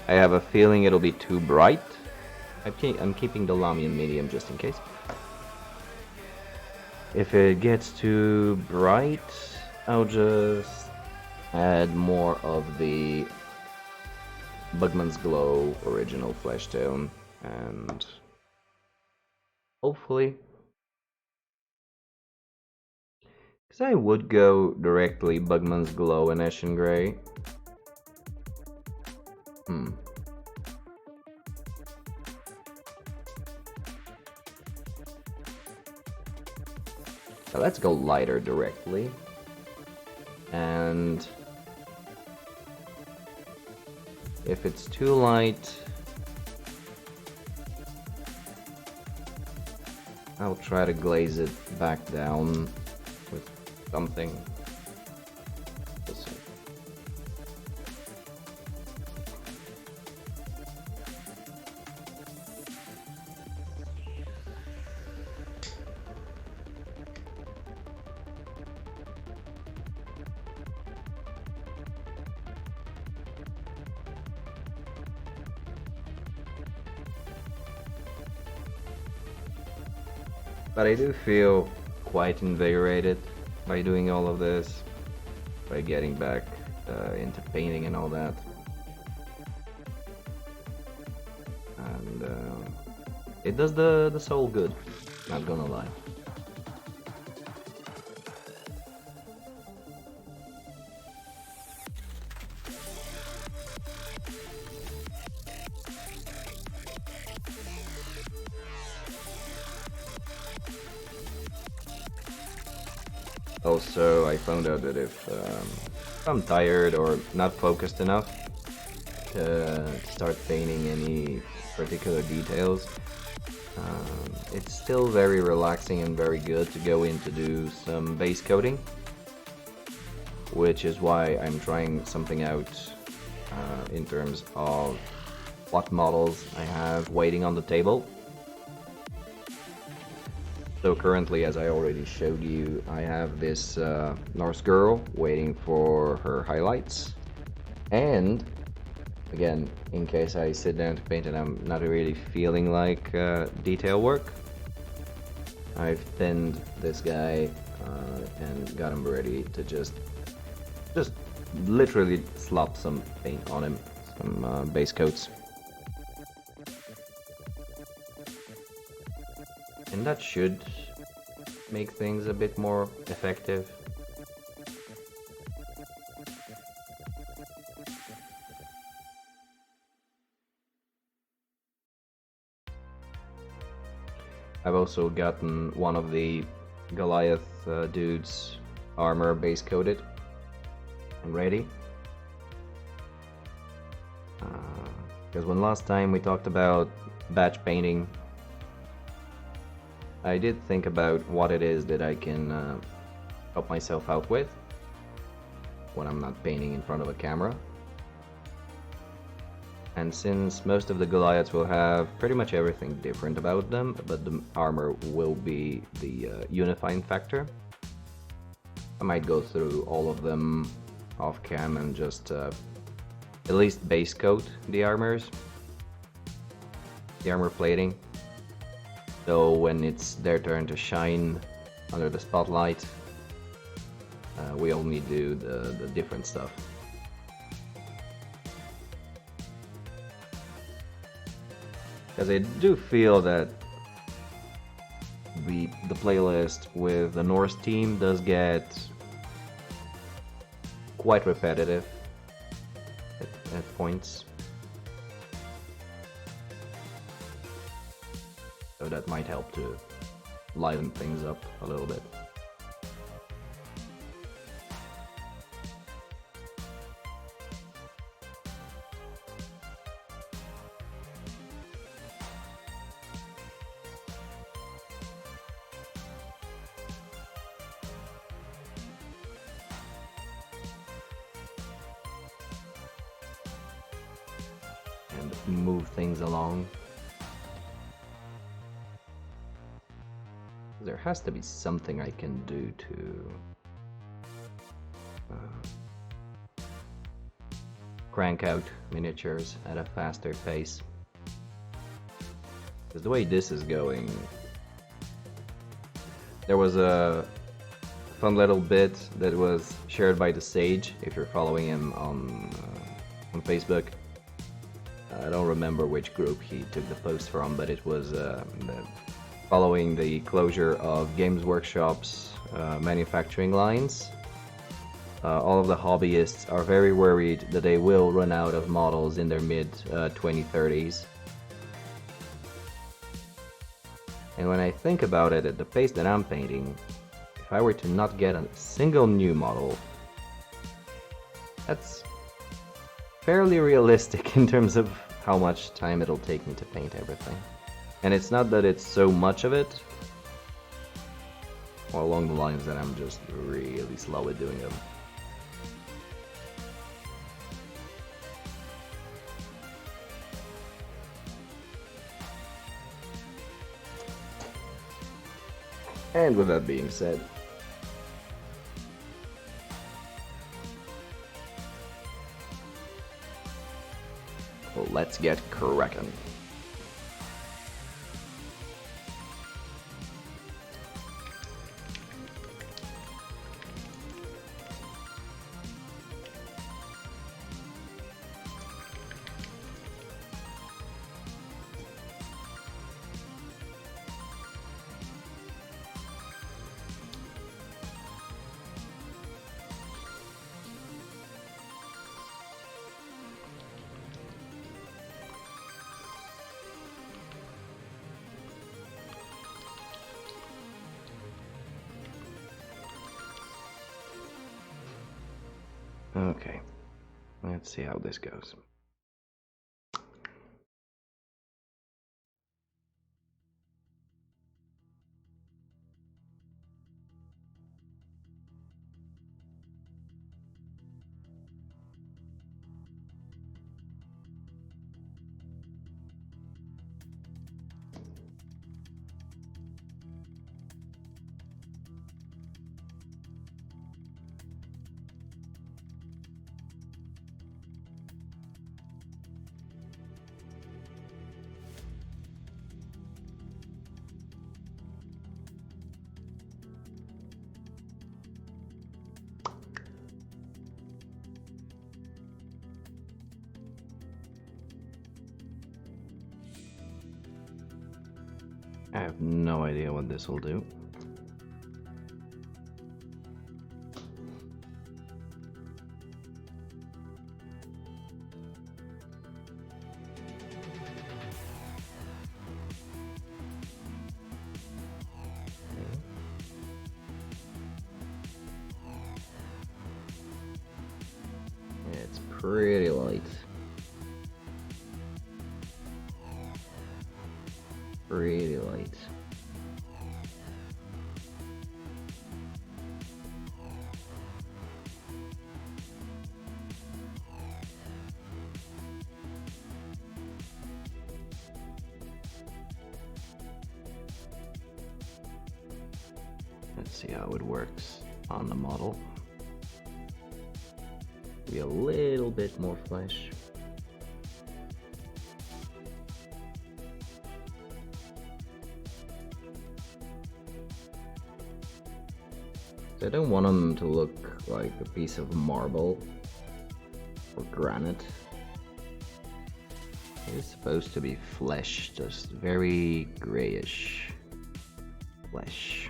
I have a feeling it'll be too bright. I'm keeping the Lamian medium just in case. If it gets too bright, I'll just add more of the Bugman's Glow original flesh tone, and hopefully, because I would go directly Bugman's Glow and Ashen Grey. So let's go lighter directly, and if it's too light, I'll try to glaze it back down with something. We'll see. But I do feel quite invigorated by doing all of this, by getting back into painting and all that. And it does the soul good, not gonna lie. Also, I found out that if I'm tired or not focused enough to start painting any particular details, it's still very relaxing and very good to go in to do some base coating, which is why I'm trying something out in terms of what models I have waiting on the table. So currently, as I already showed you, I have this Norse girl waiting for her highlights. And again, in case I sit down to paint and I'm not really feeling like detail work, I've thinned this guy and got him ready to just literally slop some paint on him, some base coats. And that should make things a bit more effective. I've also gotten one of the Goliath dude's armor base coated and ready. Because when last time we talked about batch painting, I did think about what it is that I can help myself out with when I'm not painting in front of a camera. And since most of the Goliaths will have pretty much everything different about them, but the armor will be the unifying factor, I might go through all of them off cam and just at least base coat the armors, the armor plating. So when it's their turn to shine under the spotlight, we only do the different stuff. Because I do feel that the playlist with the Norse team does get quite repetitive at points. So that might help to liven things up a little bit. And move things along. There has to be something I can do to crank out miniatures at a faster pace. Because the way this is going, there was a fun little bit that was shared by the Sage, if you're following him on Facebook. I don't remember which group he took the post from, but it was following the closure of Games Workshop's manufacturing lines. All of the hobbyists are very worried that they will run out of models in their mid-2030s. And when I think about it, at the pace that I'm painting, if I were to not get a single new model, that's fairly realistic in terms of how much time it'll take me to paint everything. And it's not that it's so much of it, or along the lines that I'm just really slow at doing them. And with that being said, well, let's get cracking. Okay, let's see how this goes. I have no idea what this will do. It's pretty light. Pretty light. Let's see how it works on the model. Be a little bit more flesh. I don't want them to look like a piece of marble or granite. It's supposed to be flesh, just very grayish flesh.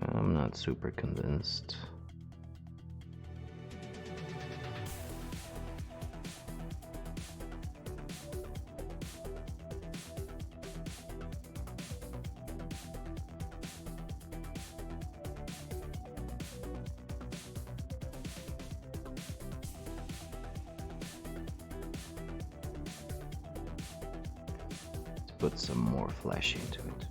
I'm not super convinced. Let's put some more flesh into it.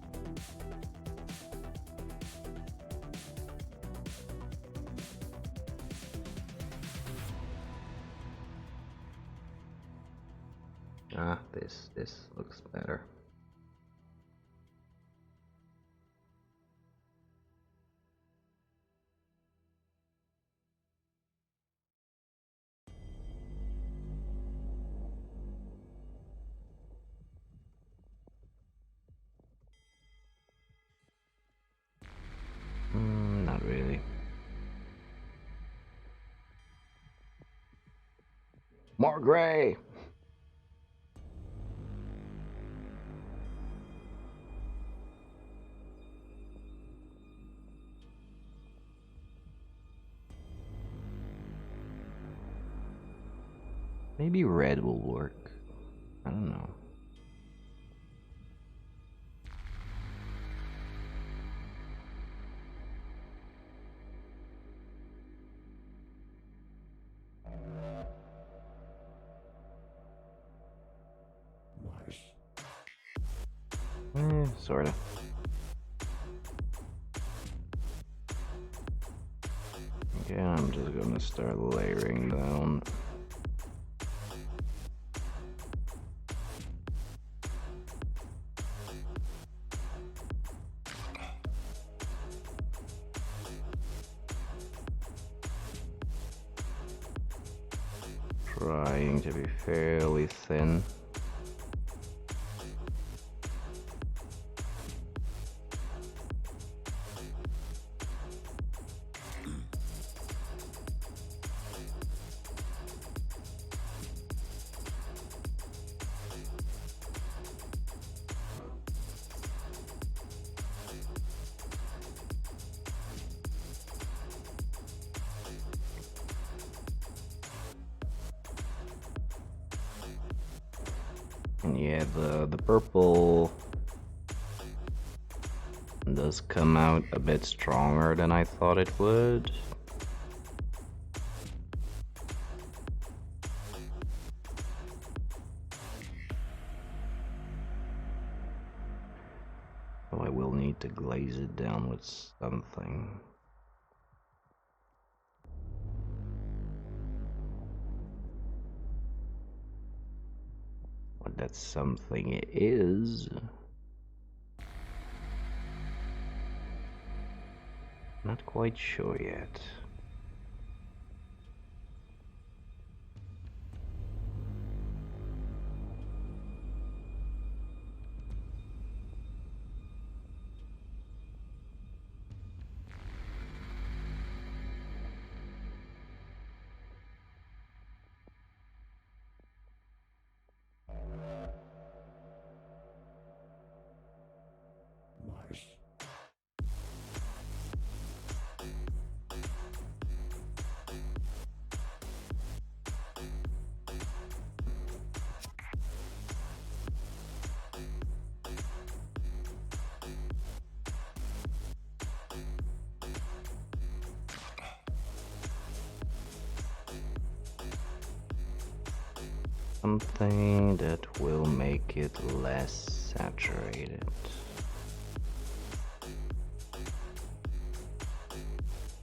Ah, this looks better. Not really. More gray! Maybe red will work. I don't know. Sorta. Okay, I'm just gonna start layering down. Trying to be fairly thin. And yeah, the purple does come out a bit stronger than I thought it would. So I will need to glaze it down with something. What that something is, not quite sure yet. Something that will make it less saturated.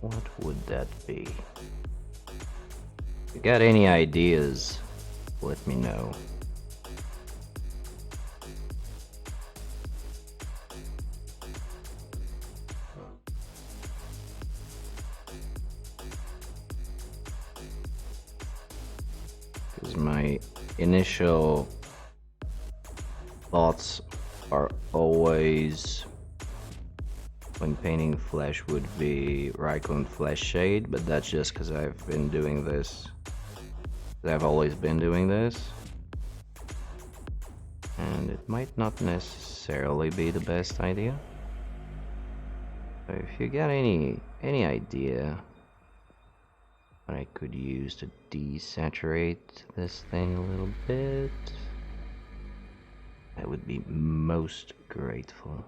What would that be? If you got any ideas, let me know. Because my initial thoughts are always, when painting flesh, would be Rayquaza Flesh Shade, but that's just because I've been doing this. I've always been doing this. And it might not necessarily be the best idea. But if you got any idea what I could use to desaturate this thing a little bit, I would be most grateful.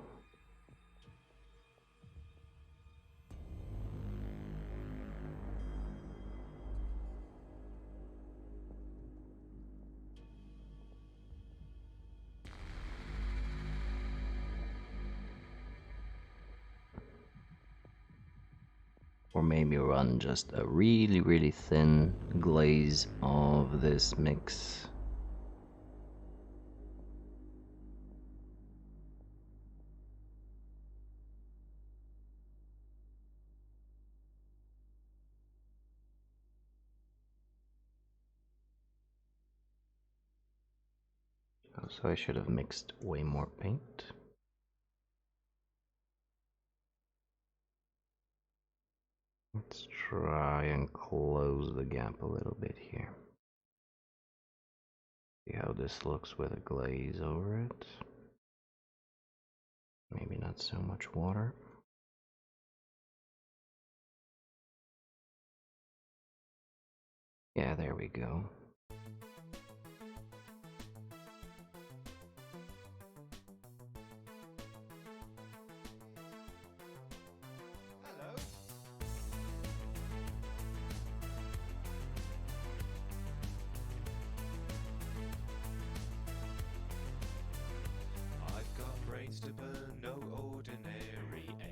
Or maybe run just a really thin glaze of this mix. So I should have mixed way more paint. Let's try and close the gap a little bit here. See how this looks with a glaze over it. Maybe not so much water. Yeah, there we go.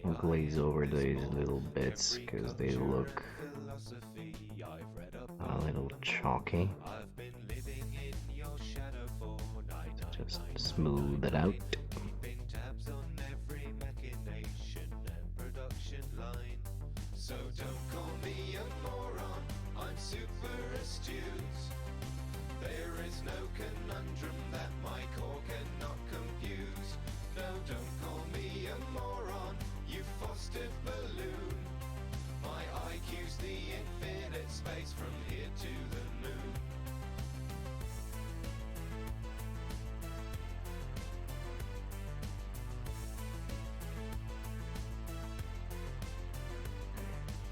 I'll glaze over these little bits because they look a little chalky. Just smooth it out. So don't call me a moron, I'm super astute. There is no conundrum that my core cannot confuse. No, don't call me a moron, you fostered balloon. My IQ's the infinite space from here to the moon.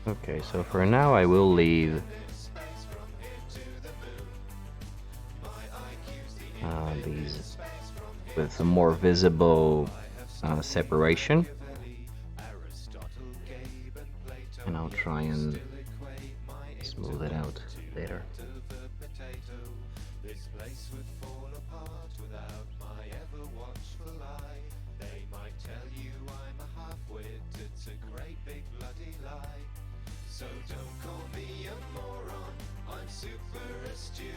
Okay, so for now I will leave these with a more visible separation. And I'll try and smooth it out later. This place would fall apart without my ever watchful eye. They might tell you I'm a half-wit, it's a great big bloody lie. So don't call me a moron, I'm super astute.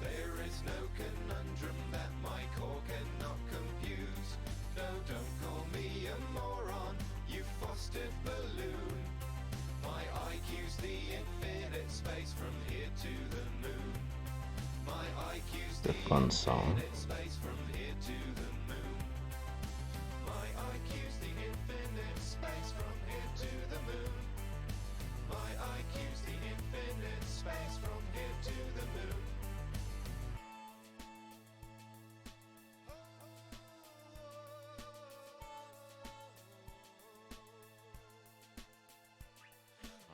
There is no conundrum that my core cannot compute. No, don't call me a moron, you fostered balloon. My IQ's the infinite space from here to the moon. My IQ's the fun song. Space from here to the moon. My IQ's the infinite space from here to the moon. My IQ's the infinite space from here to the moon.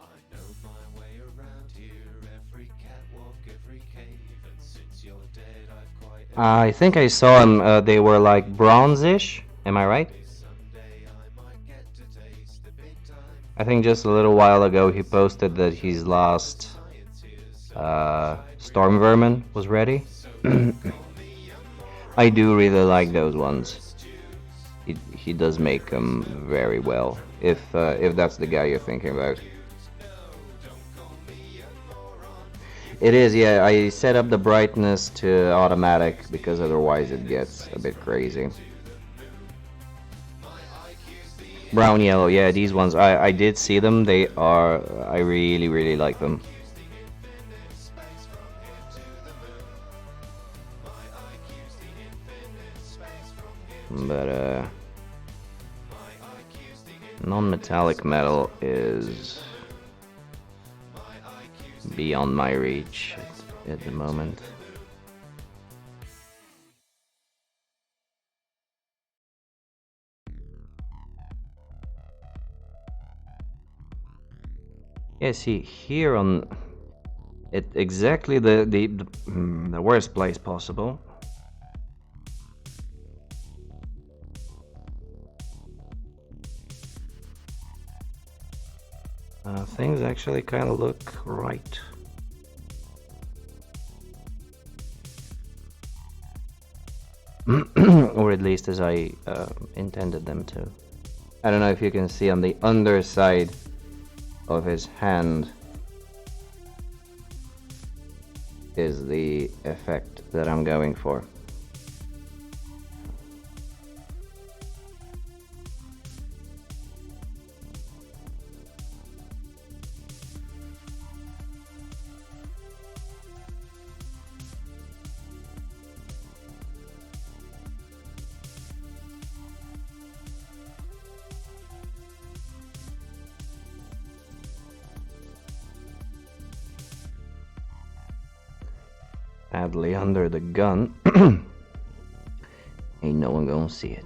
I know my way around here, every catwalk, every cave, and since you're dead, I've quite. I think I saw them. They were like bronzish. Am I right? I think just a little while ago he posted that his last Storm Vermin was ready. I do really like those ones. He does make them very well. If that's the guy you're thinking about. It is, yeah. I set up the brightness to automatic because otherwise it gets a bit crazy. Brown, yellow, yeah, these ones, I did see them. They are, I really, really like them. But, non-metallic metal is beyond my reach at the moment. Yeah, see, here on it exactly the worst place possible. Things actually kind of look right. Or at least as I intended them to. I don't know if you can see on the underside of his hand is the effect that I'm going for. Sadly, under the gun, ain't no one gonna see it.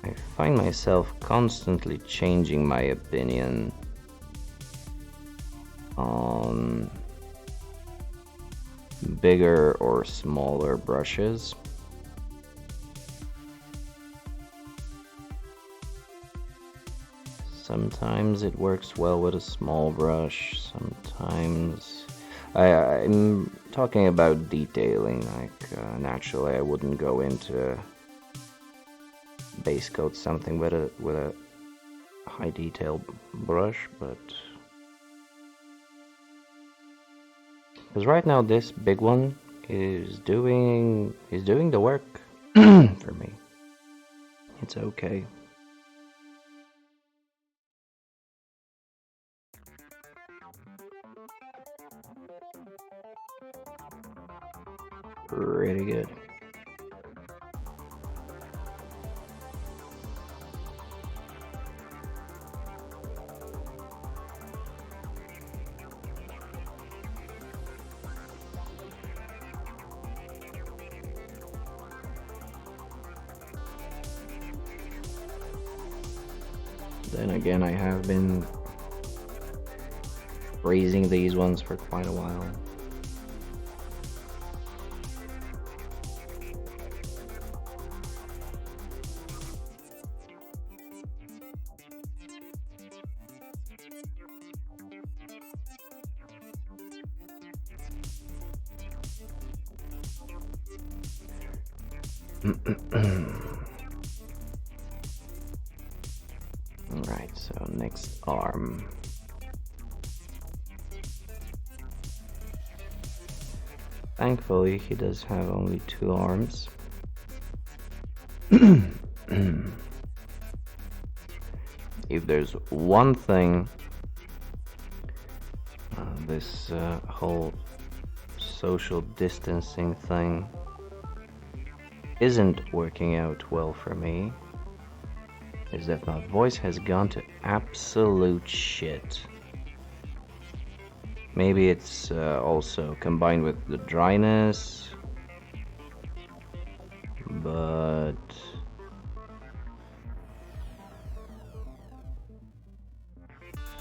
I find myself constantly changing my opinion on bigger or smaller brushes. Sometimes it works well with a small brush, sometimes I'm talking about detailing, like naturally I wouldn't go into base coat something with a high detail brush, but because right now this big one is doing the work for me. It's okay. Pretty good. Then again, I have been raising these ones for quite a while. Alright, so next arm. Thankfully, he does have only 2 arms. If there's one thing this whole social distancing thing isn't working out well for me, is that my voice has gone to absolute shit. Maybe it's also combined with the dryness, but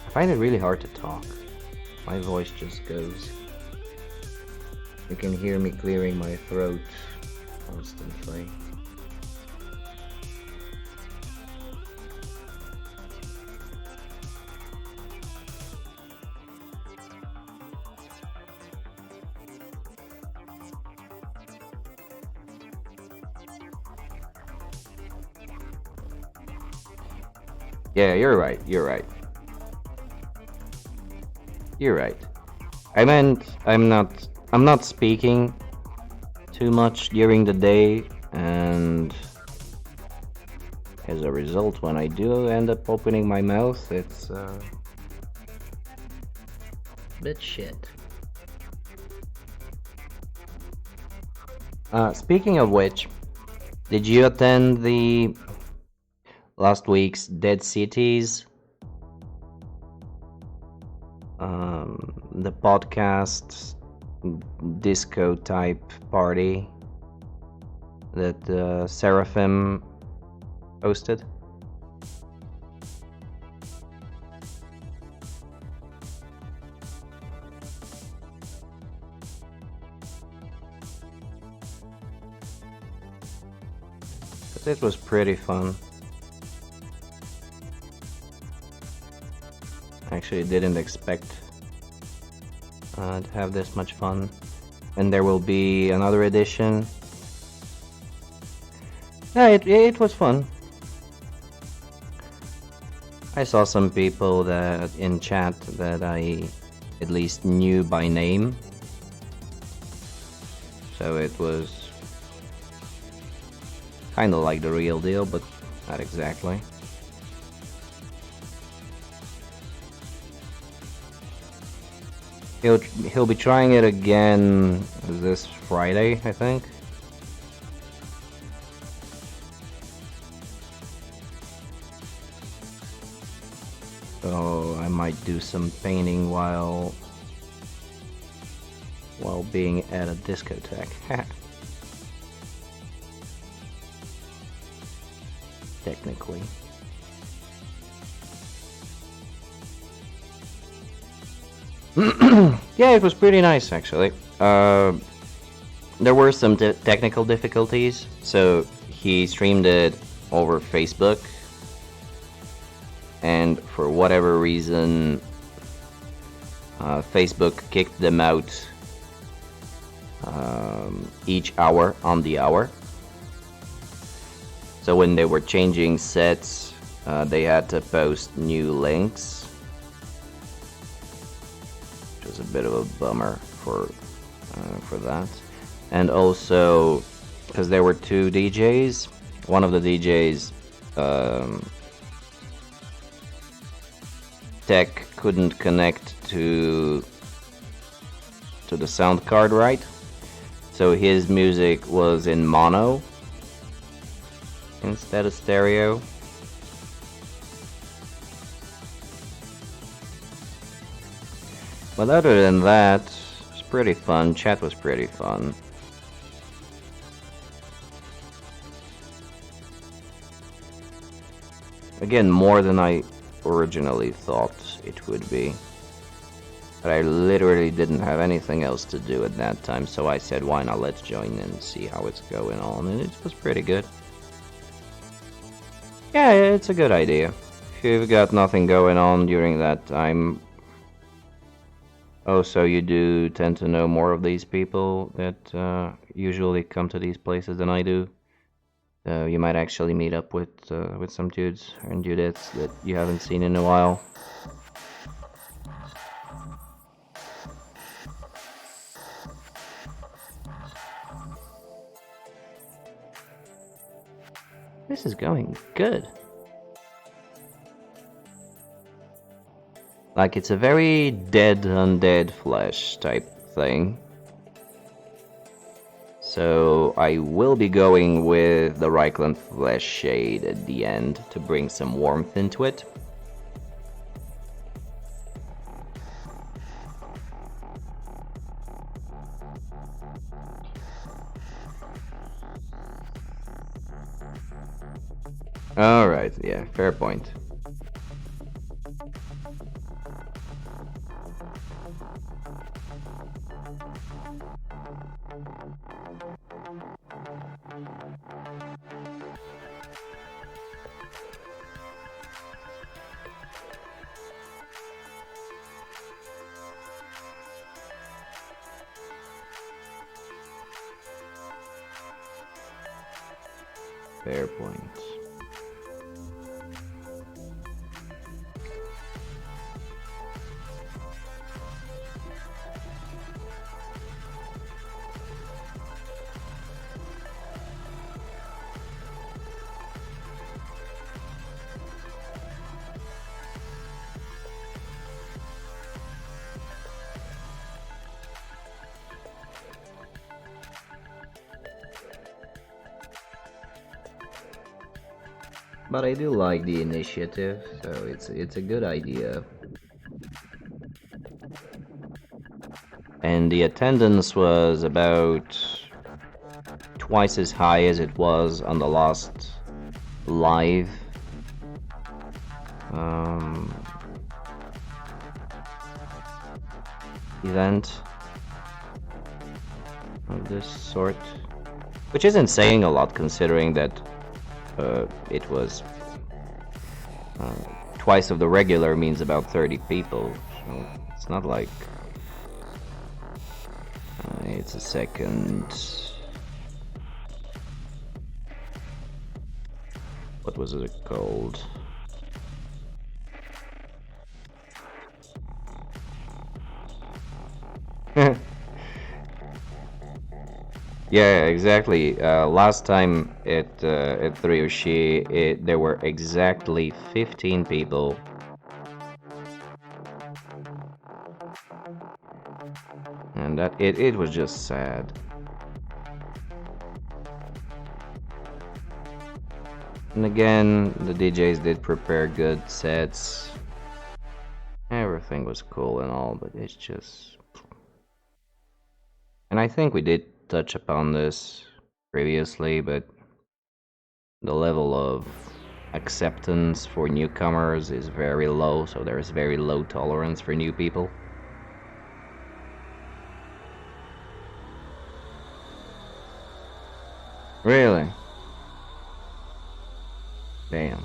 I find it really hard to talk. My voice just goes. You can hear me clearing my throat constantly. Yeah, you're right. You're right. You're right. I meant I'm not speaking too much during the day, and as a result, when I do end up opening my mouth, it's a bit shit. Speaking of which, did you attend the last week's Dead Cities? The podcast disco type party that Seraphim hosted? But it was pretty fun. Actually didn't expect to have this much fun, and there will be another edition. Yeah, it was fun. I saw some people that in chat that I at least knew by name, so it was kind of like the real deal, but not exactly. He'll be trying it again this Friday, I think. So I might do some painting while being at a discotheque. Technically. Yeah, it was pretty nice actually. There were some technical difficulties, so he streamed it over Facebook, and for whatever reason Facebook kicked them out each hour on the hour. So when they were changing sets, they had to post new links, which was a bit of a bummer for that. And also because there were 2 DJs, one of the DJs tech couldn't connect to the sound card right, so his music was in mono instead of stereo. But other than that, it was pretty fun. Chat was pretty fun. Again, more than I originally thought it would be. But I literally didn't have anything else to do at that time, so I said, why not let's join in and see how it's going on, and it was pretty good. Yeah, it's a good idea. If you've got nothing going on during that time. Oh, so you do tend to know more of these people that usually come to these places than I do? You might actually meet up with some dudes and dudettes that you haven't seen in a while. This is going good. Like, it's a very dead undead flesh type thing. So I will be going with the Reichland flesh shade at the end to bring some warmth into it. Alright, yeah, fair point. Fair point. But I do like the initiative, so it's a good idea. And the attendance was about twice as high as it was on the last live event of this sort, which isn't saying a lot considering that it was twice of the regular means about 30 people, so it's not like it's a second. What was it called? Yeah, exactly. Last time at Thryoshi, there were exactly 15 people. And that it was just sad. And again, the DJs did prepare good sets. Everything was cool and all, but it's just... And I think we did touch upon this previously, but the level of acceptance for newcomers is very low, so there's very low tolerance for new people. Really? Damn.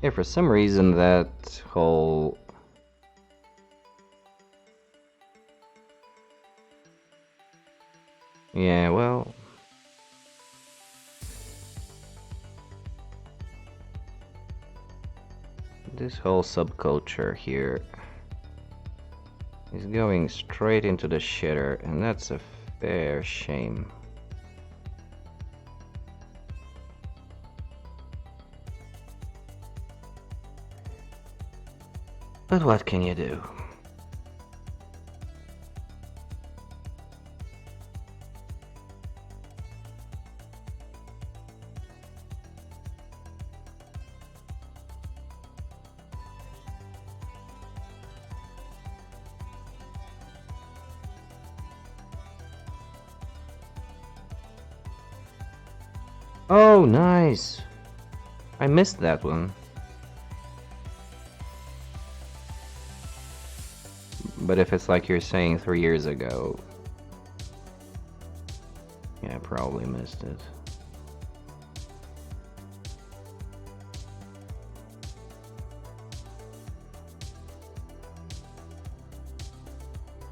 Yeah, for some reason that whole... Yeah, well... This whole subculture here is going straight into the shitter, and that's a fair shame. But what can you do? Oh, nice. I missed that one. But if it's like you're saying 3 years ago, yeah, I probably missed it.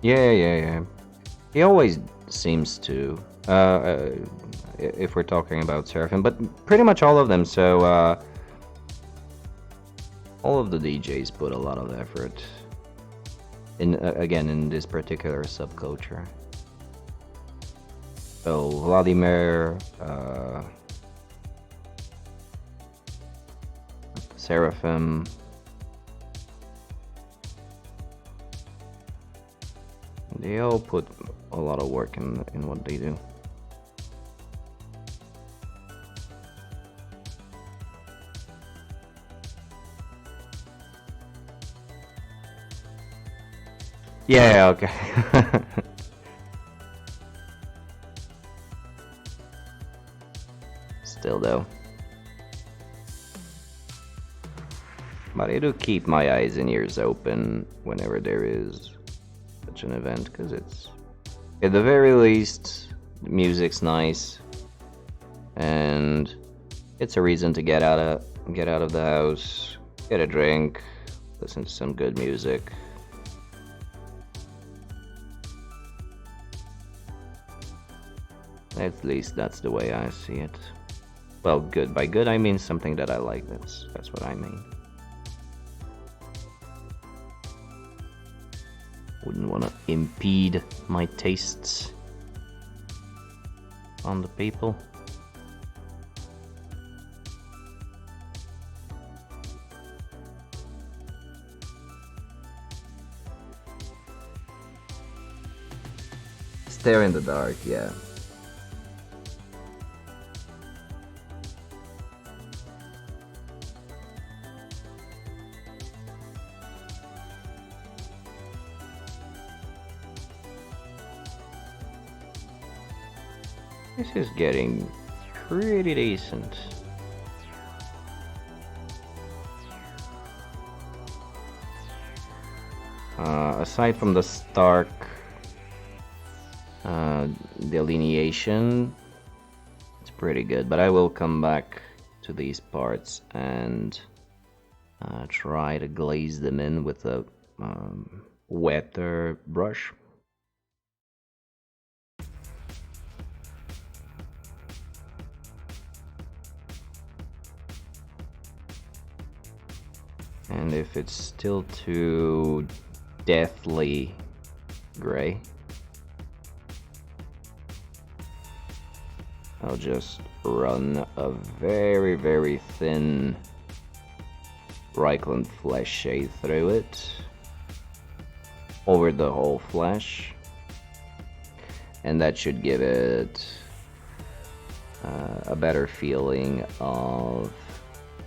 Yeah. He always seems to. If we're talking about Seraphim, but pretty much all of them. So all of the DJs put a lot of effort in again in this particular subculture. So Vladimir, Seraphim. They all put a lot of work in what they do. Yeah, okay. Still though. But I do keep my eyes and ears open whenever there is such an event, because it's, at the very least, the music's nice, and it's a reason to get out of the house, get a drink, listen to some good music. At least that's the way I see it. Well, good. By good, I mean something that I like. That's what I mean. Wouldn't want to impede my tastes on the people. Stare in the dark, yeah. This is getting pretty decent. Aside from the stark delineation, it's pretty good, but I will come back to these parts and try to glaze them in with a wetter brush. And if it's still too deathly gray, I'll just run a very, very thin Reikland flesh shade through it, over the whole flesh, and that should give it a better feeling of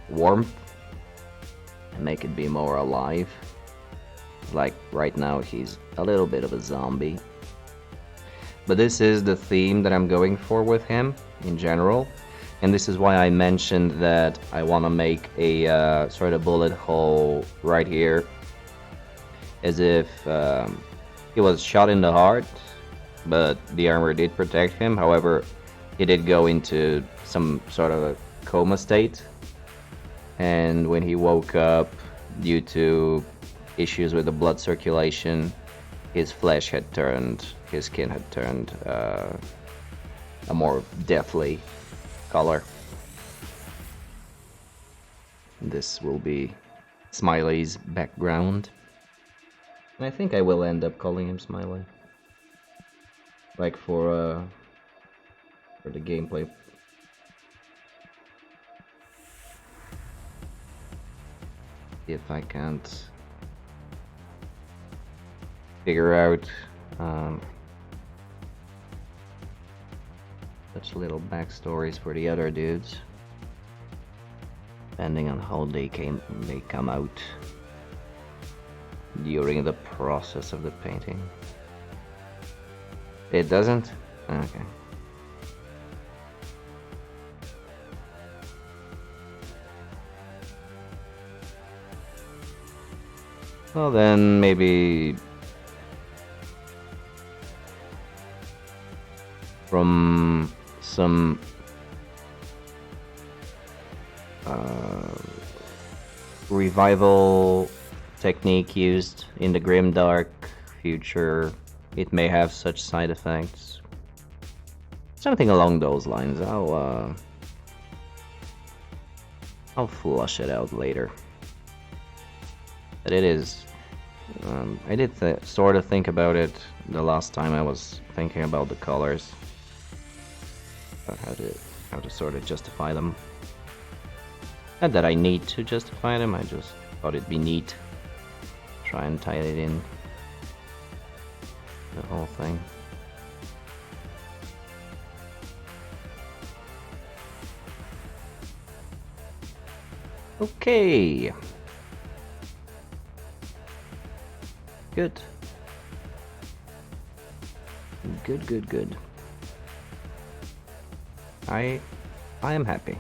warmth and make it be more alive. Like right now he's a little bit of a zombie, but this is the theme that I'm going for with him in general, and this is why I mentioned that I want to make a sort of bullet hole right here, as if he was shot in the heart, but the armor did protect him. However, he did go into some sort of a coma state, and when he woke up, due to issues with the blood circulation, his flesh had turned, his skin had turned a more deathly color. This will be Smiley's background, and I think I will end up calling him Smiley, like for the gameplay. If I can't figure out such little backstories for the other dudes, depending on how they come out during the process of the painting. It doesn't? Okay. Well, then maybe from some revival technique used in the grimdark future, it may have such side effects. Something along those lines. I'll flush it out later. But it is. I did sort of think about it the last time I was thinking about the colors, about how to sort of justify them. Not that I need to justify them. I just thought it'd be neat. Try and tie it in. The whole thing. Okay. Good. Good. I am happy.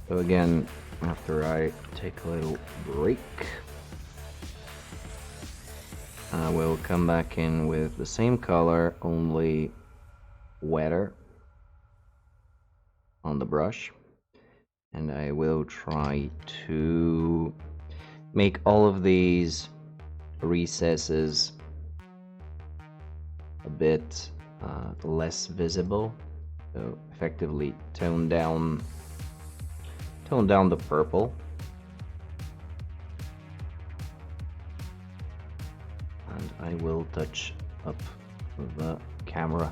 So again, after I take a little break, I will come back in with the same color, only wetter on the brush, and I will try to make all of these recesses a bit less visible, so effectively tone down the purple. And I will touch up the camera.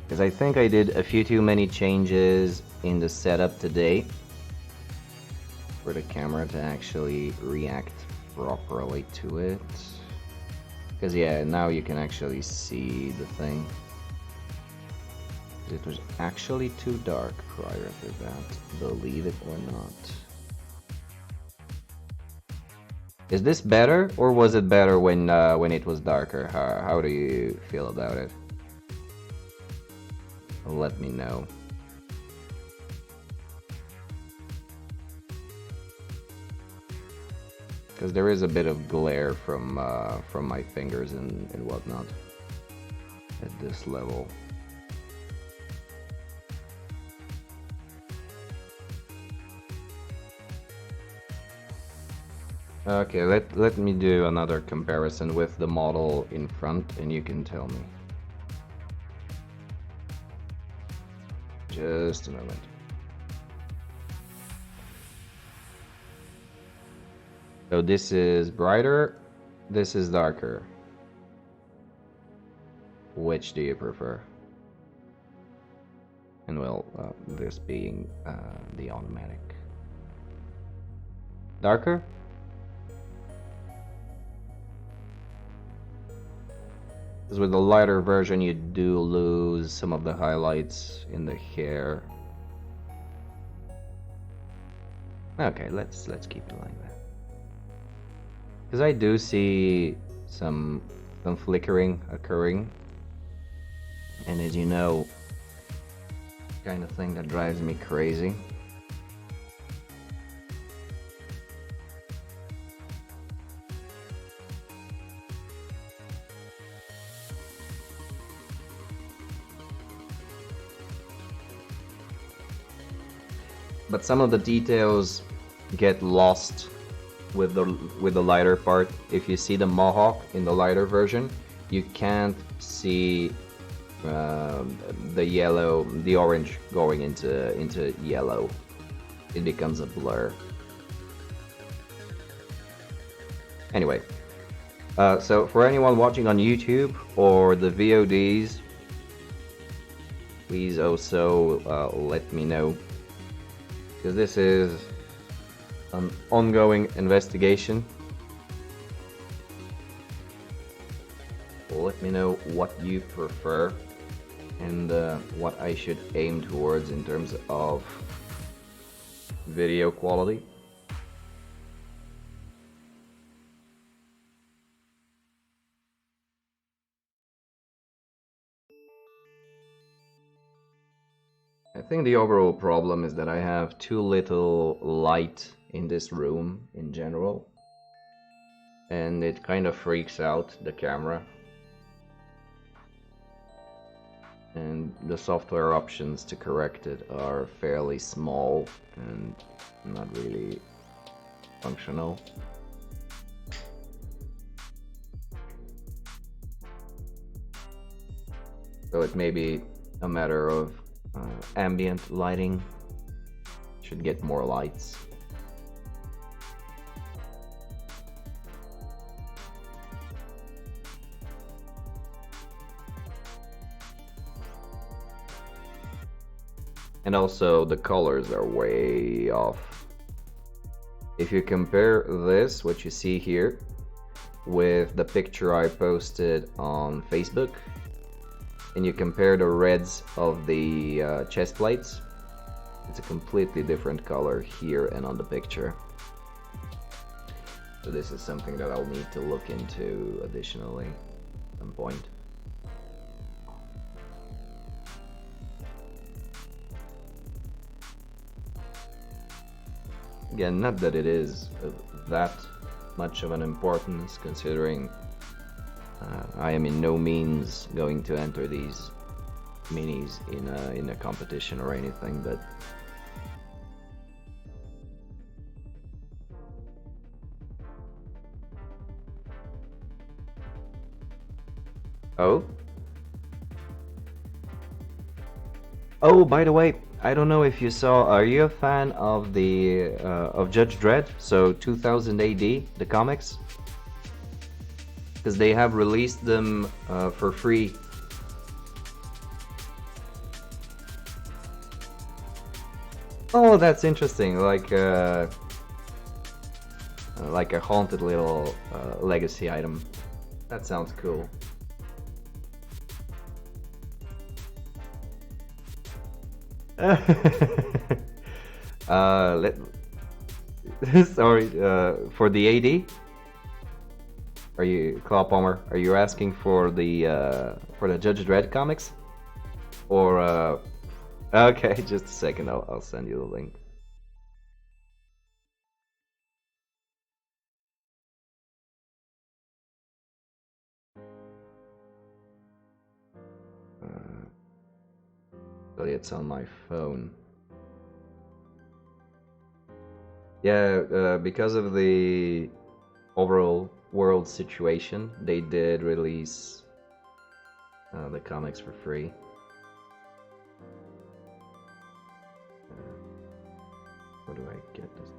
Because I think I did a few too many changes in the setup today for the camera to actually react properly to it. Because yeah, now you can actually see the thing. It was actually too dark prior to that, believe it or not. Is this better, or was it better when it was darker? How do you feel about it? Let me know. Because there is a bit of glare from my fingers and whatnot at this level. Okay, let me do another comparison with the model in front, and you can tell me. Just a moment. So this is brighter, this is darker. Which do you prefer? And well, this being the automatic. Darker? Because with the lighter version you do lose some of the highlights in the hair. Okay, let's keep it like that. Because I do see some flickering occurring, and as you know, kind of thing that drives me crazy. But some of the details get lost with the lighter part. If you see the mohawk in the lighter version, you can't see the yellow, the orange going into yellow. It becomes a blur. Anyway, so for anyone watching on YouTube or the VODs, please also let me know, because this is an ongoing investigation. Let me know what you prefer and what I should aim towards in terms of video quality. think the overall problem is that I have too little light in this room in general, and it kind of freaks out the camera. And the software options to correct it are fairly small and not really functional. So it may be a matter of ambient lighting. Should get more lights. And also the colors are way off. If you compare this, what you see here, with the picture I posted on Facebook, and you compare the reds of the chest plates, it's a completely different color here and on the picture. So this is something that I'll need to look into additionally at some point. Again, not that it is that much of an importance, considering I am in no means going to enter these minis in a competition or anything, but oh, by the way, I don't know if you saw, are you a fan of the of Judge Dredd, so 2000 AD, the comics? Because they have released them for free. Oh, that's interesting. Like a haunted little legacy item. That sounds cool. Sorry, for the AD? Are you, Claw Palmer, are you asking for the Judge Dredd comics? Or okay, just a second, I'll send you the link. It's on my phone. Yeah, because of the overall world situation, they did release the comics for free. How do I get this?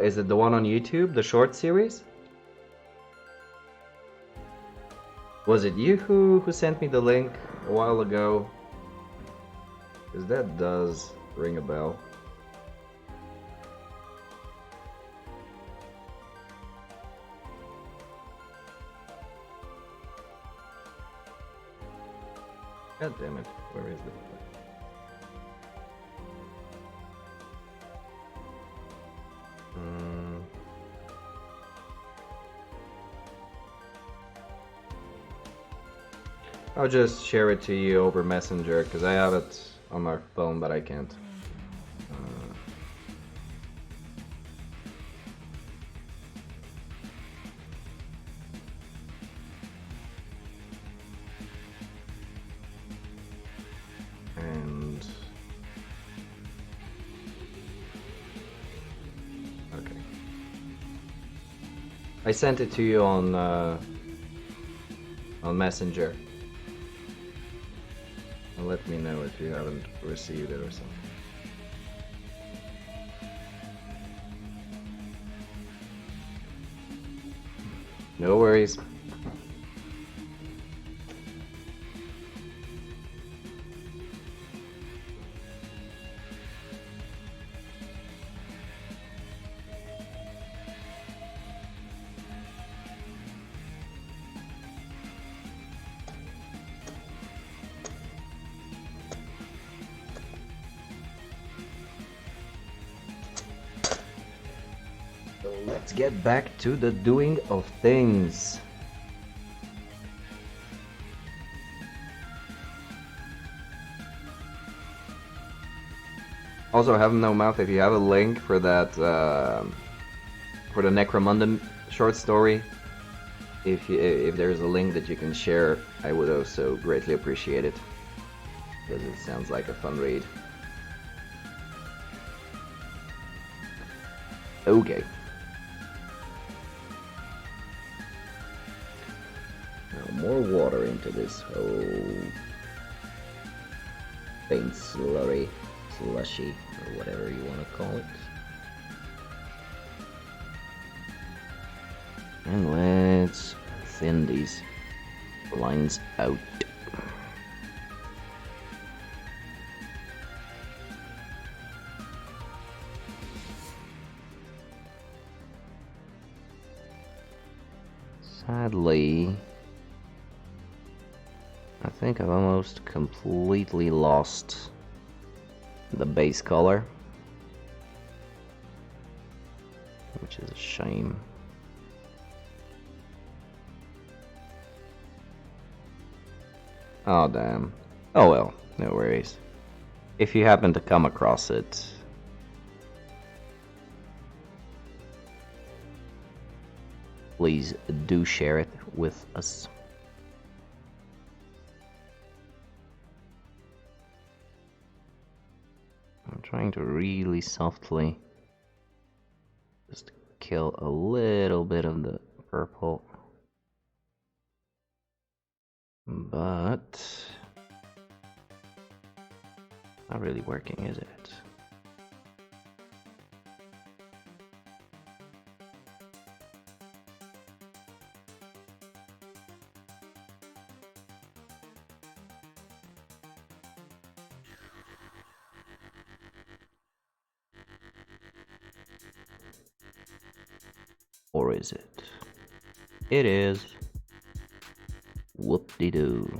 Is it the one on YouTube, the short series? Was it you who sent me the link a while ago? Because that does ring a bell. God damn it, where is it? I'll just share it to you over Messenger, because I have it on my phone, but I can't. And okay, I sent it to you on Messenger. Let me know if you haven't received it or something. No worries. let's get back to the doing of things. Also, have no mouth, if you have a link for that, for the Necromunda short story, if there's a link that you can share, I would also greatly appreciate it, because it sounds like a fun read. Okay. Now more water into this whole paint slurry, slushy, or whatever you want to call it. And let's thin these lines out. Sadly, I think I've almost completely lost the base color, which is a shame. Oh damn. Oh well, no worries. If you happen to come across it, please do share it with us. I'm trying to really softly just kill a little bit of the purple, but not really working, is it? Or is it? It is. Whoop-de-doo.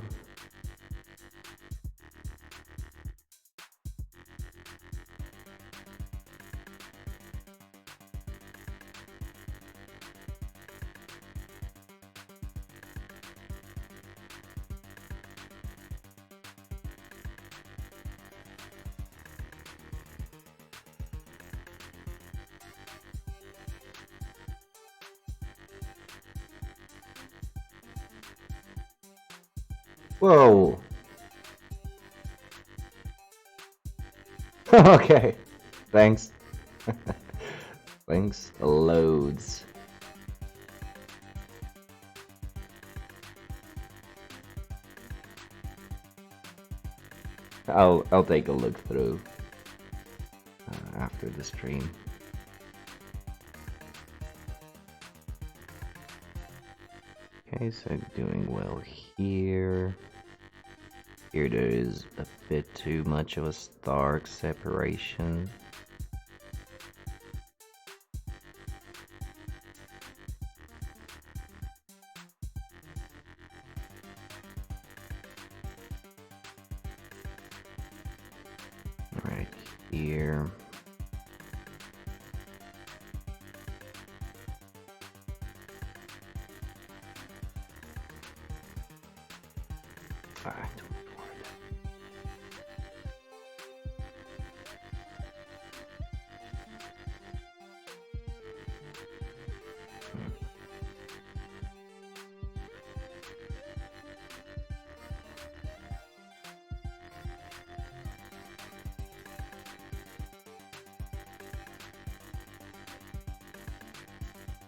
Whoa. Okay. Thanks. Thanks loads. I'll take a look through after the stream. Okay, so doing well here. Here there is a bit too much of a stark separation. Right here.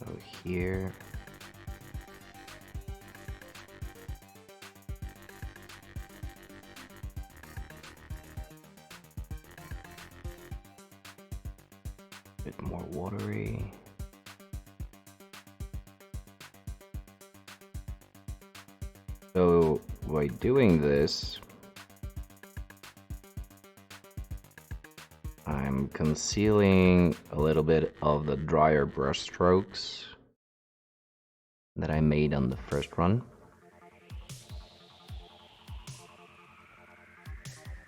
So here. Bit more watery. So by doing this, I'm concealing a little bit of the drier brush strokes that I made on the first run.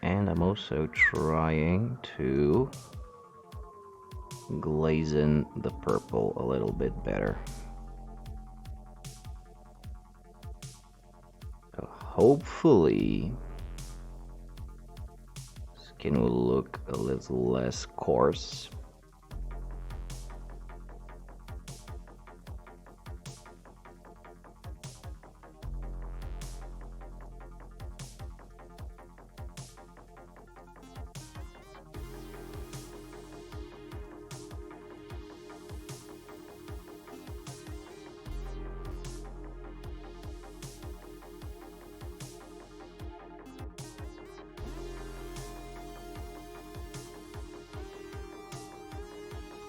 And I'm also trying to glaze in the purple a little bit better. So hopefully skin will look a little less coarse.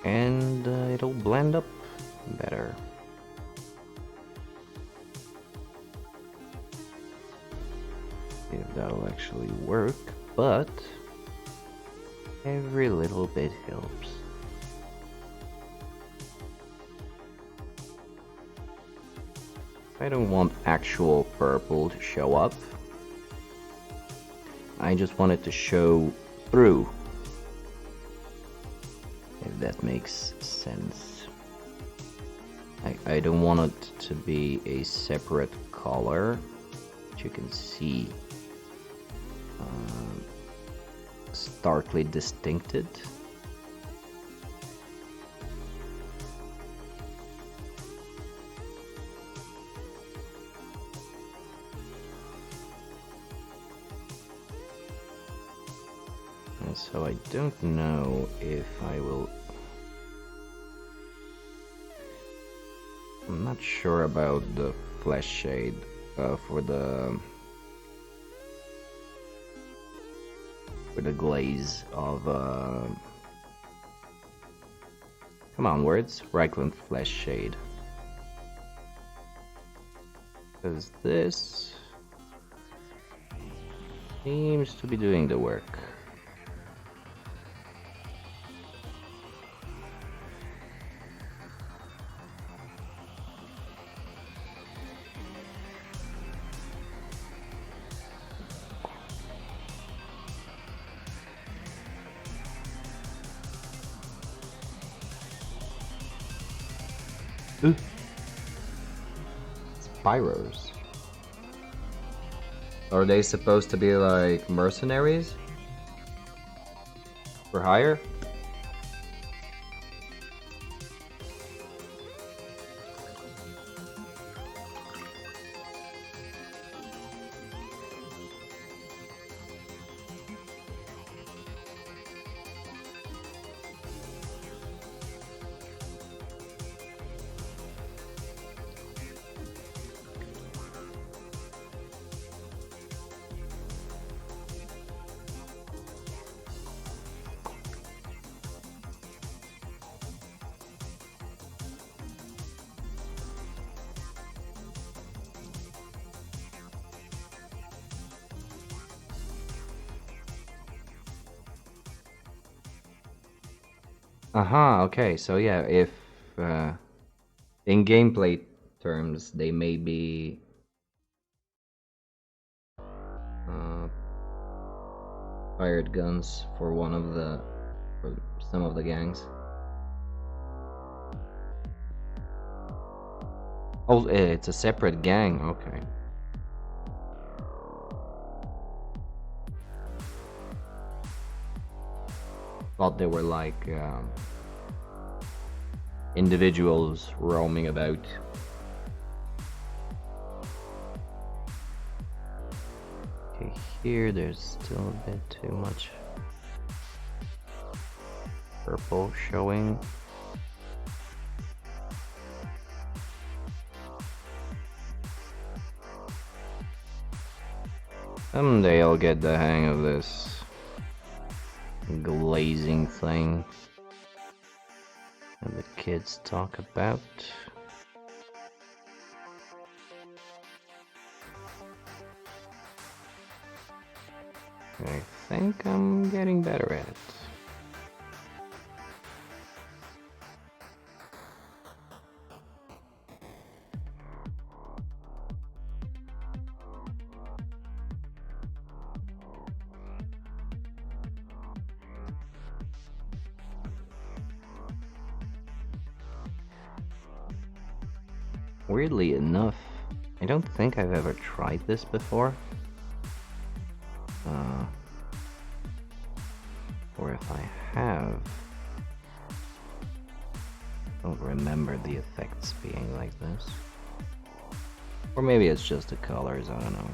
And it'll blend up better. If that'll actually work, but every little bit helps. I don't want actual purple to show up. I just want it to show through. If that makes sense. I don't want it to be a separate color, which you can see starkly distincted. And so I don't know if I will. I'm not sure about the flesh shade for the glaze of come on, words, Reichland flesh shade, because this seems to be doing the work. Ooh. Spyros. Are they supposed to be like mercenaries? For hire? Okay, so yeah, if in gameplay terms they may be hired guns for some of the gangs. Oh, it's a separate gang, okay. Thought they were like individuals roaming about. Okay, here there's still a bit too much purple showing. Someday I'll get the hang of this glazing thing that the kids talk about. I think I'm getting better at it. Weirdly enough, I don't think I've ever tried this before. Or if I have, I don't remember the effects being like this. Or maybe it's just the colors, I don't know.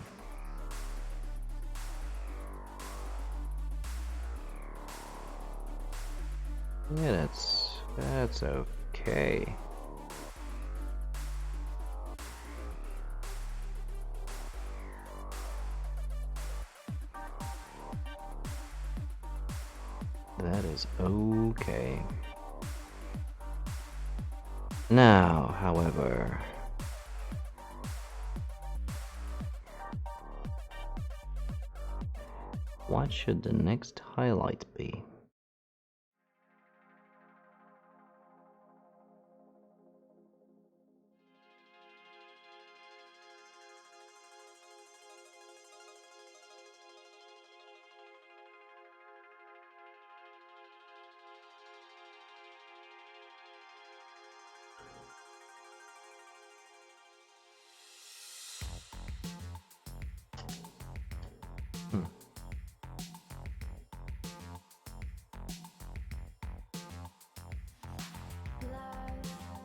Yeah, that's okay. That is okay. Now, however, what should the next highlight be?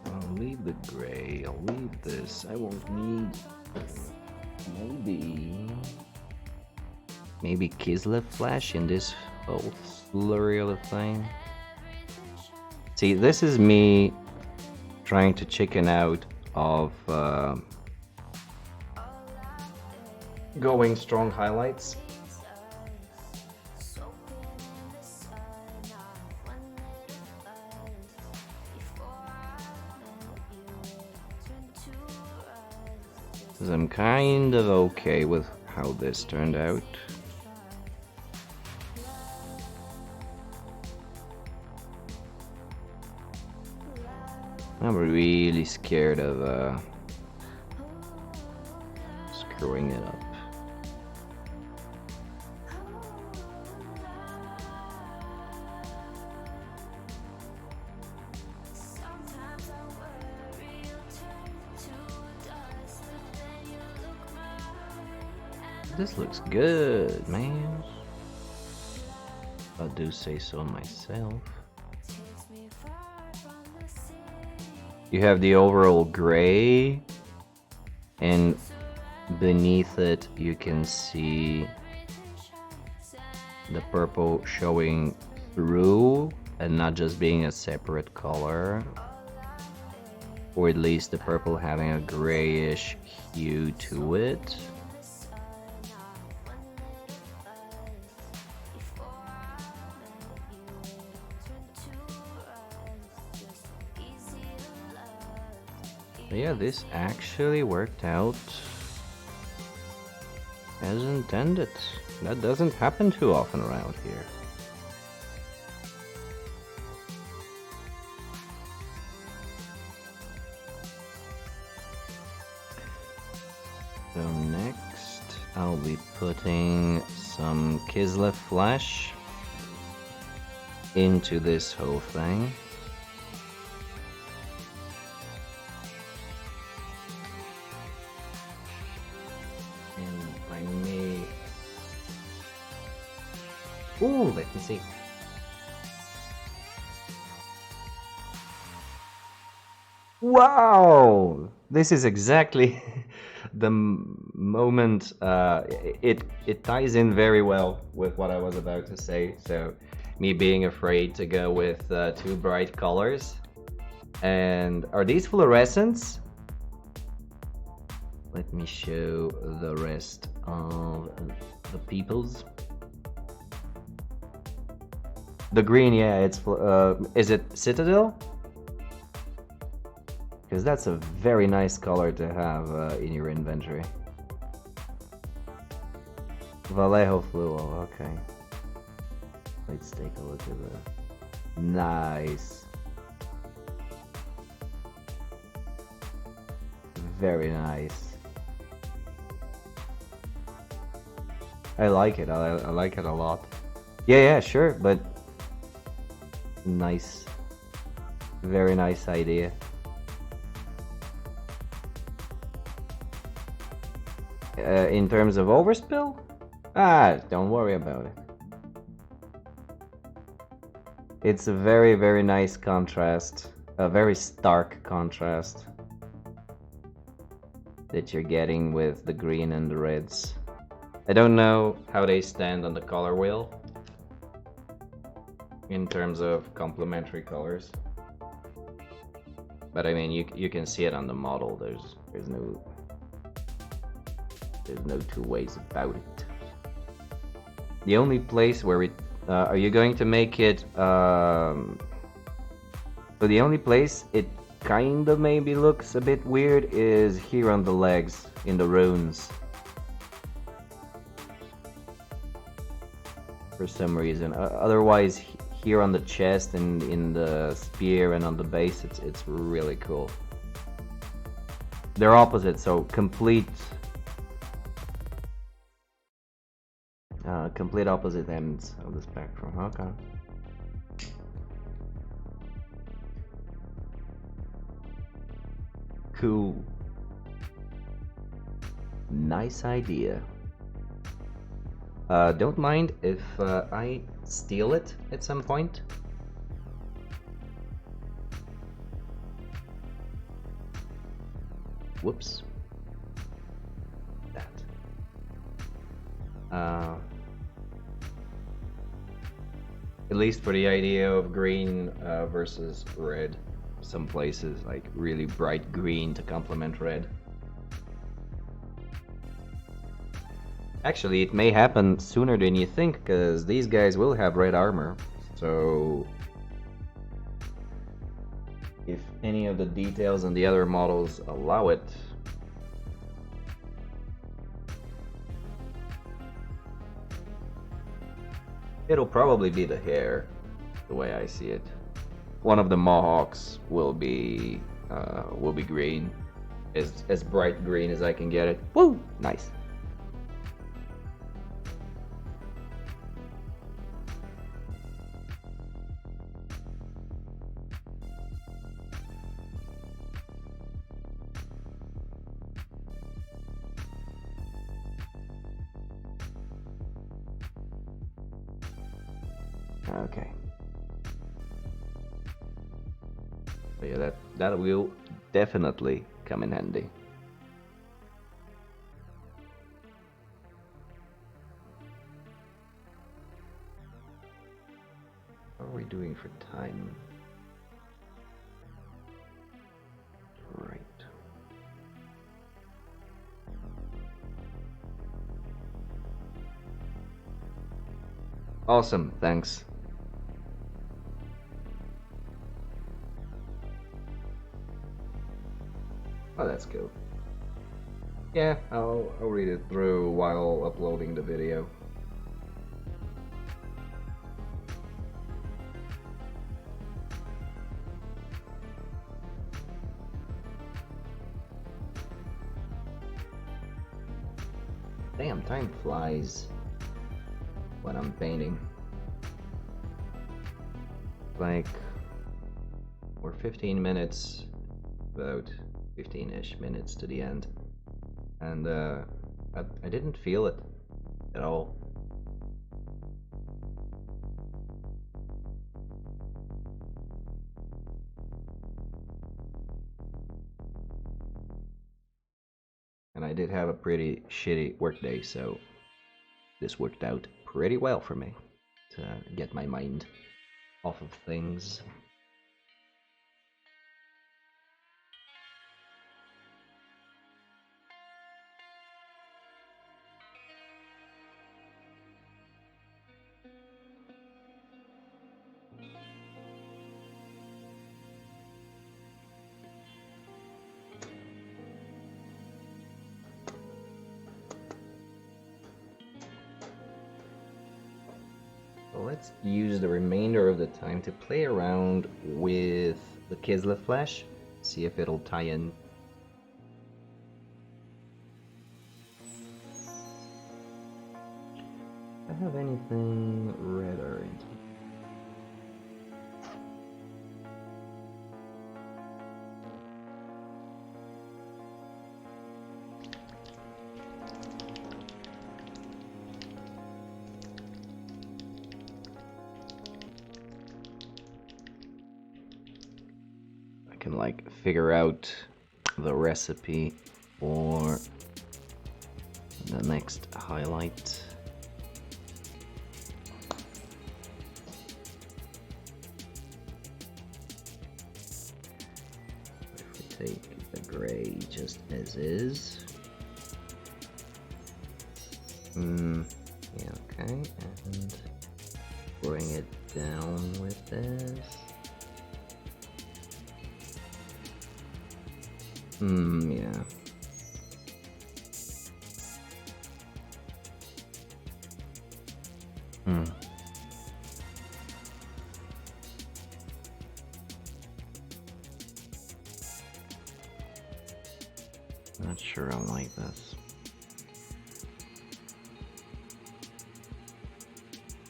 I'll leave the gray, I'll leave this, I won't need... Maybe Kislev Flash in this whole slurry of the thing. See, this is me trying to chicken out of going strong highlights. Because I'm kind of okay with how this turned out. I'm really scared of screwing it up. This looks good, man. I do say so myself. You have the overall gray, and beneath it you can see the purple showing through and not just being a separate color, or at least the purple having a grayish hue to it. But yeah, this actually worked out as intended. That doesn't happen too often around here. So next, I'll be putting some Kislev Flash into this whole thing. Ooh, let me see. Wow! This is exactly the moment. It ties in very well with what I was about to say. So, me being afraid to go with too bright colors. And are these fluorescents? Let me show the rest of the peoples. The green, yeah, it's is it Citadel? Because that's a very nice color to have in your inventory. Vallejo Fluo, okay. Let's take a look at that. Nice. Very nice. I like it. I like it a lot. Yeah, sure, but nice. Very nice idea. In terms of overspill? Ah, don't worry about it. It's a very, very nice contrast. A very stark contrast that you're getting with the green and the reds. I don't know how they stand on the color wheel in terms of complementary colors. But I mean, you can see it on the model. There's no two ways about it. The only place where it are you going to make it? So the only place it kind of maybe looks a bit weird is here on the legs in the runes. For some reason, otherwise here on the chest and in the spear and on the base, it's really cool. They're opposite, so complete opposite ends of the spectrum. Okay. Cool. Nice idea. Don't mind if I steal it at some point. Whoops. That. At least for the idea of green versus red. Some places like really bright green to complement red. Actually, it may happen sooner than you think, because these guys will have red armor. So if any of the details on the other models allow it, it'll probably be the hair, the way I see it. One of the mohawks will be green, as bright green as I can get it. Woo! Nice. Okay. But yeah, that will definitely come in handy. What are we doing for time? Right. Awesome, thanks. Oh, that's cool. Yeah, I'll read it through while uploading the video. Damn, time flies when I'm painting. Like, we're 15 minutes, about 15-ish minutes to the end, and I didn't feel it at all. And I did have a pretty shitty workday, so this worked out pretty well for me to get my mind off of things. Let's use the remainder of the time to play around with the Kislev flash, see if it'll tie in. Do I have anything red or into? can like figure out the recipe for the next highlight. If we take the gray just as is. Yeah, okay, and bring it down with this. Yeah. Not sure I like this.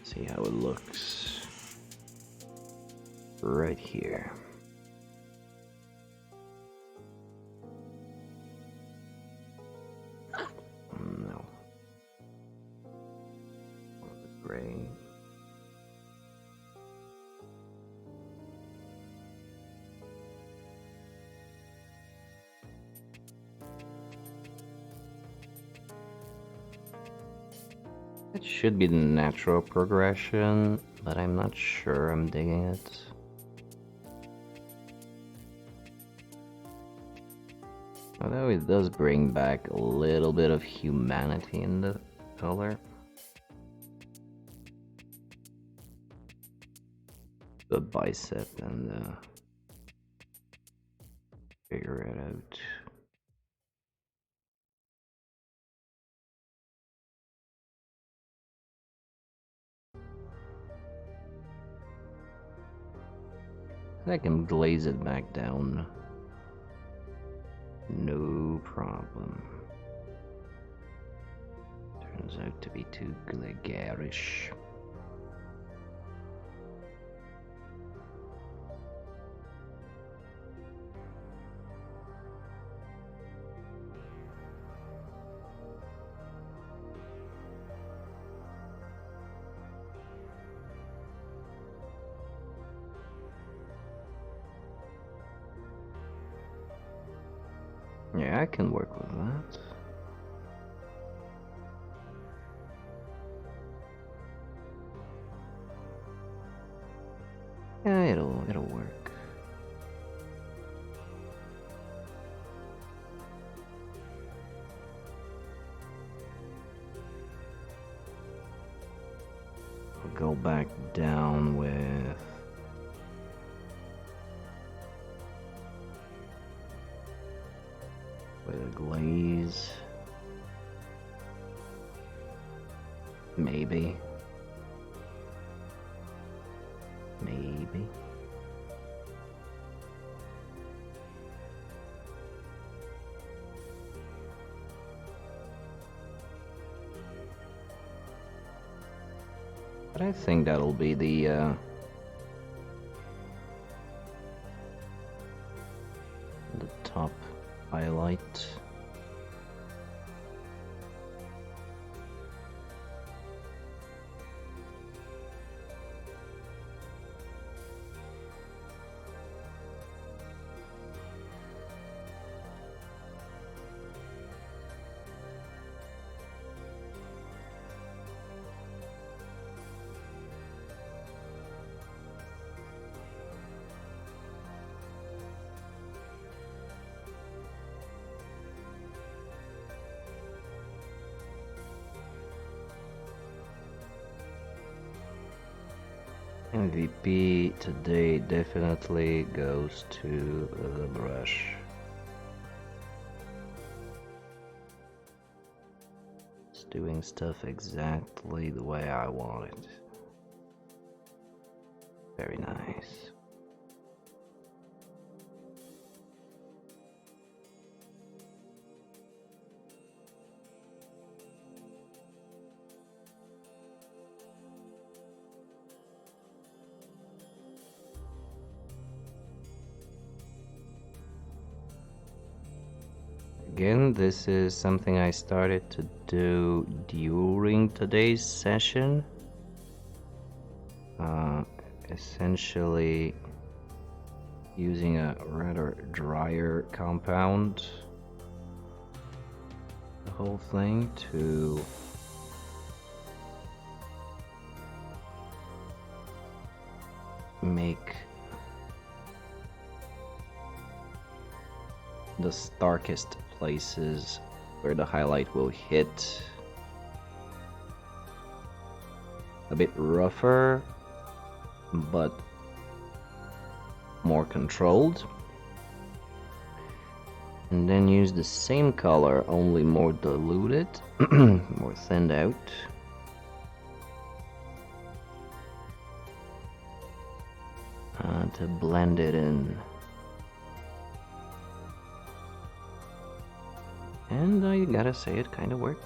See how it looks right here. No. Gray. It should be the natural progression, but I'm not sure I'm digging it. Although it does bring back a little bit of humanity in the color. The bicep and figure it out. I can glaze it back down. No problem. Turns out to be too garish. Yeah, I can work with that. Yeah, it'll work. I'll go back down with a glaze. Maybe. But I think that'll be the top highlight. MVP today definitely goes to the brush. It's doing stuff exactly the way I want it. Very nice. Again, this is something I started to do during today's session. Essentially using a rather drier compound, the whole thing to make the starkest places where the highlight will hit a bit rougher, but more controlled. And then use the same color, only more diluted, more thinned out. To blend it in. And I gotta say, it kind of works.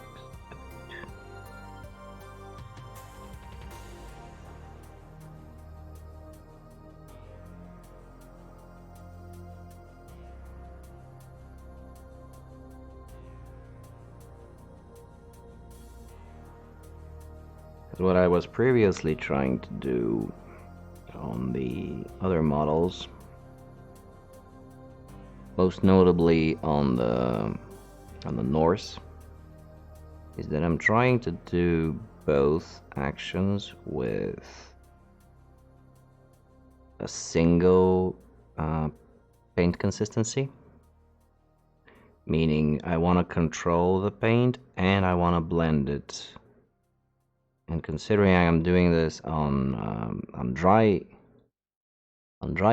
What I was previously trying to do on the other models, most notably on the Norse, is that I'm trying to do both actions with a single paint consistency, meaning I want to control the paint and I want to blend it. And considering I am doing this on dry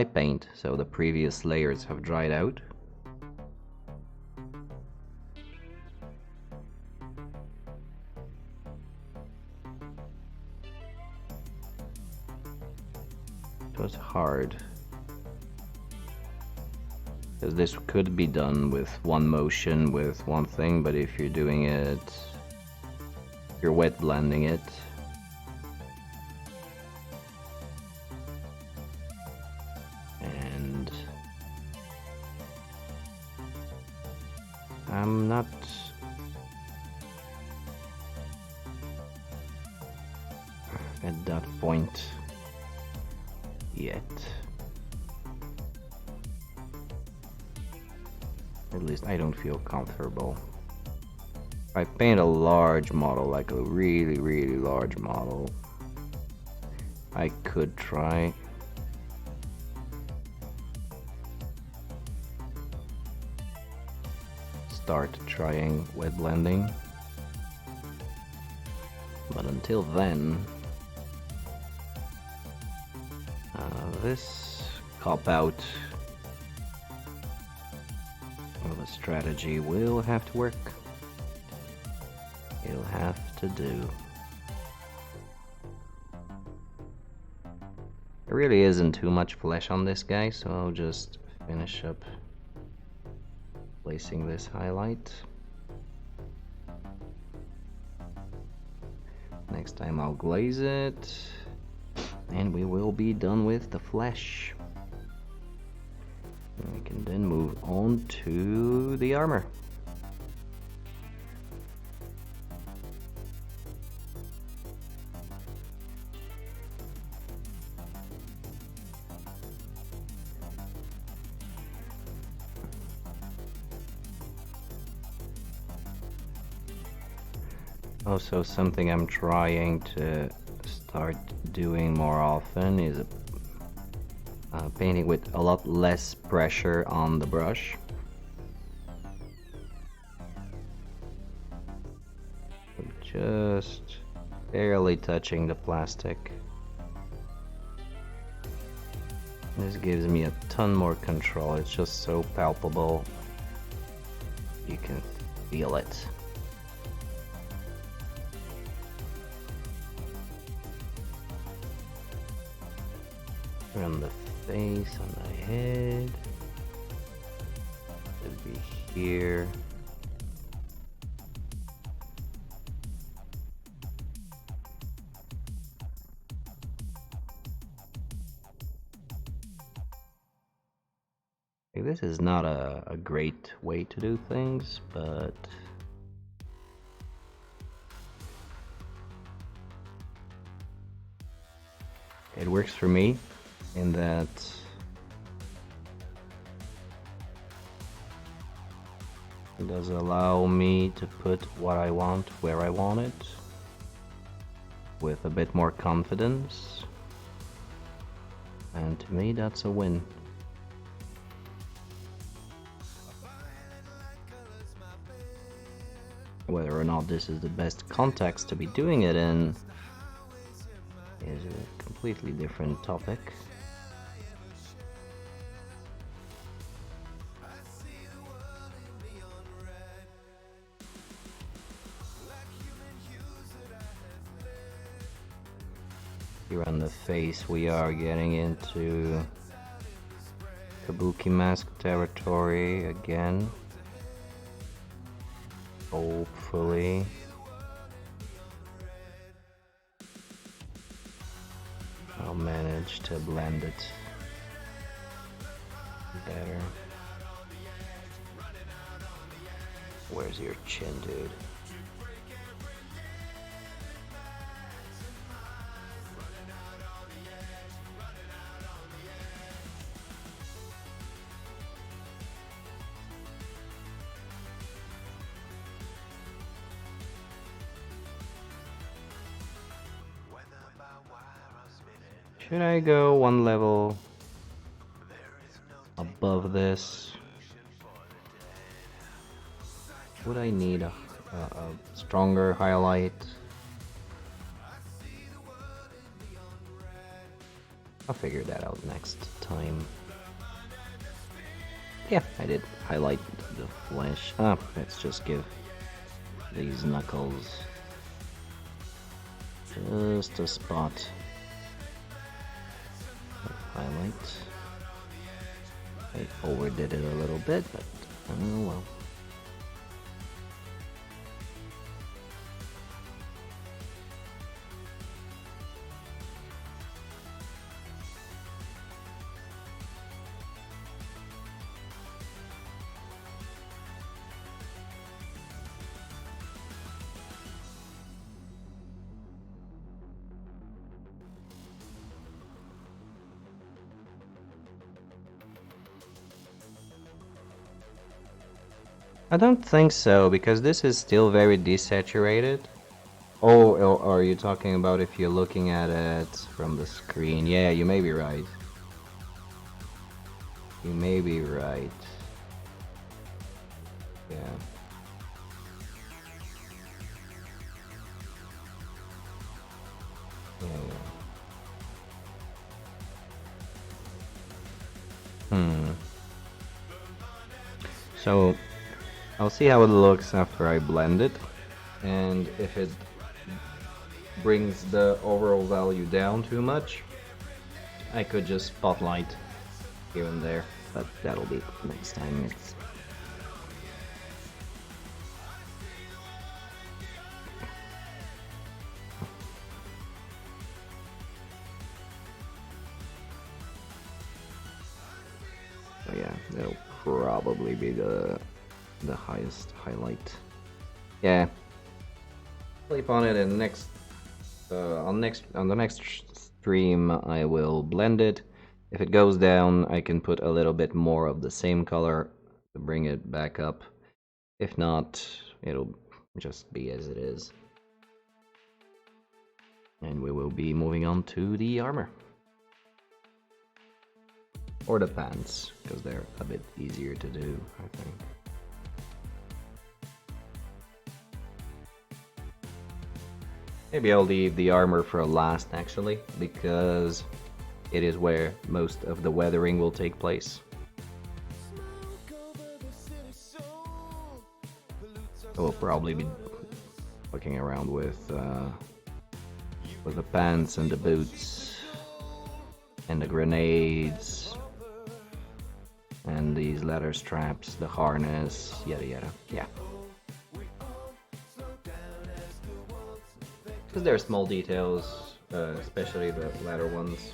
paint, so the previous layers have dried out, it was hard, because this could be done with one motion with one thing, but if you're doing it, you're wet blending it, and I'm not at that point yet. At least I don't feel comfortable. If I paint a large model, like a really large model, I could try. Start trying wet blending. But until then, this cop-out of a strategy will have to work. It'll have to do. There really isn't too much flesh on this guy, so I'll just finish up placing this highlight. Next time I'll glaze it, and we will be done with the flesh. And we can then move on to the armor. Also, something I'm trying to start doing more often is painting with a lot less pressure on the brush. Just barely touching the plastic. This gives me a ton more control. It's just so palpable. You can feel it. On the face, on the head, should be here. This is not a great way to do things, but it works for me in that It does allow me to put what I want where I want it with a bit more confidence, and to me that's a win. Whether or not this is the best context to be doing it in is a completely different topic. Here on the face we are getting into Kabuki Mask territory again. Hopefully. I'll manage to blend it better. Where's your chin, dude? Should I go one level above this? Would I need a stronger highlight? I'll figure that out next time. Yeah, I did highlight the flesh. Let's just give these knuckles just a spot of highlight. I overdid it a little bit, but oh well. I don't think so, because this is still very desaturated. Oh, are you talking about if you're looking at it from the screen? Yeah, you may be right. You may be right. Yeah. Yeah. So I'll see how it looks after I blend it, and if it brings the overall value down too much, I could just spotlight here and there, but that'll be next time. So yeah, that'll probably be the highest highlight. Yeah. Sleep on it, and next on the next stream I will blend it. If it goes down, I can put a little bit more of the same color to bring it back up. If not, it'll just be as it is. And we will be moving on to the armor. Or the pants, because they're a bit easier to do, I think. Maybe I'll leave the armor for last, actually, because it is where most of the weathering will take place. I will probably be looking around with the pants and the boots and the grenades and these leather straps, the harness, yada yada. Yeah. Because there are small details, especially the latter ones.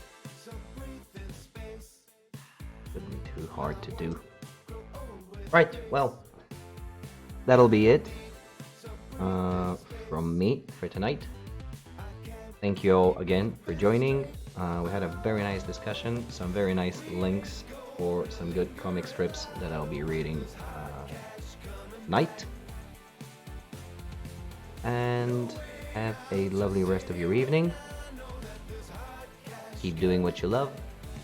Shouldn't be too hard to do. Right, well, that'll be it from me for tonight. Thank you all again for joining. We had a very nice discussion, some very nice links for some good comic strips that I'll be reading night. And have a lovely rest of your evening. Keep doing what you love,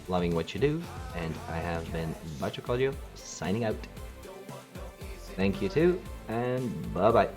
loving what you do, and I have been Bachocolio, signing out. Thank you too, and bye bye.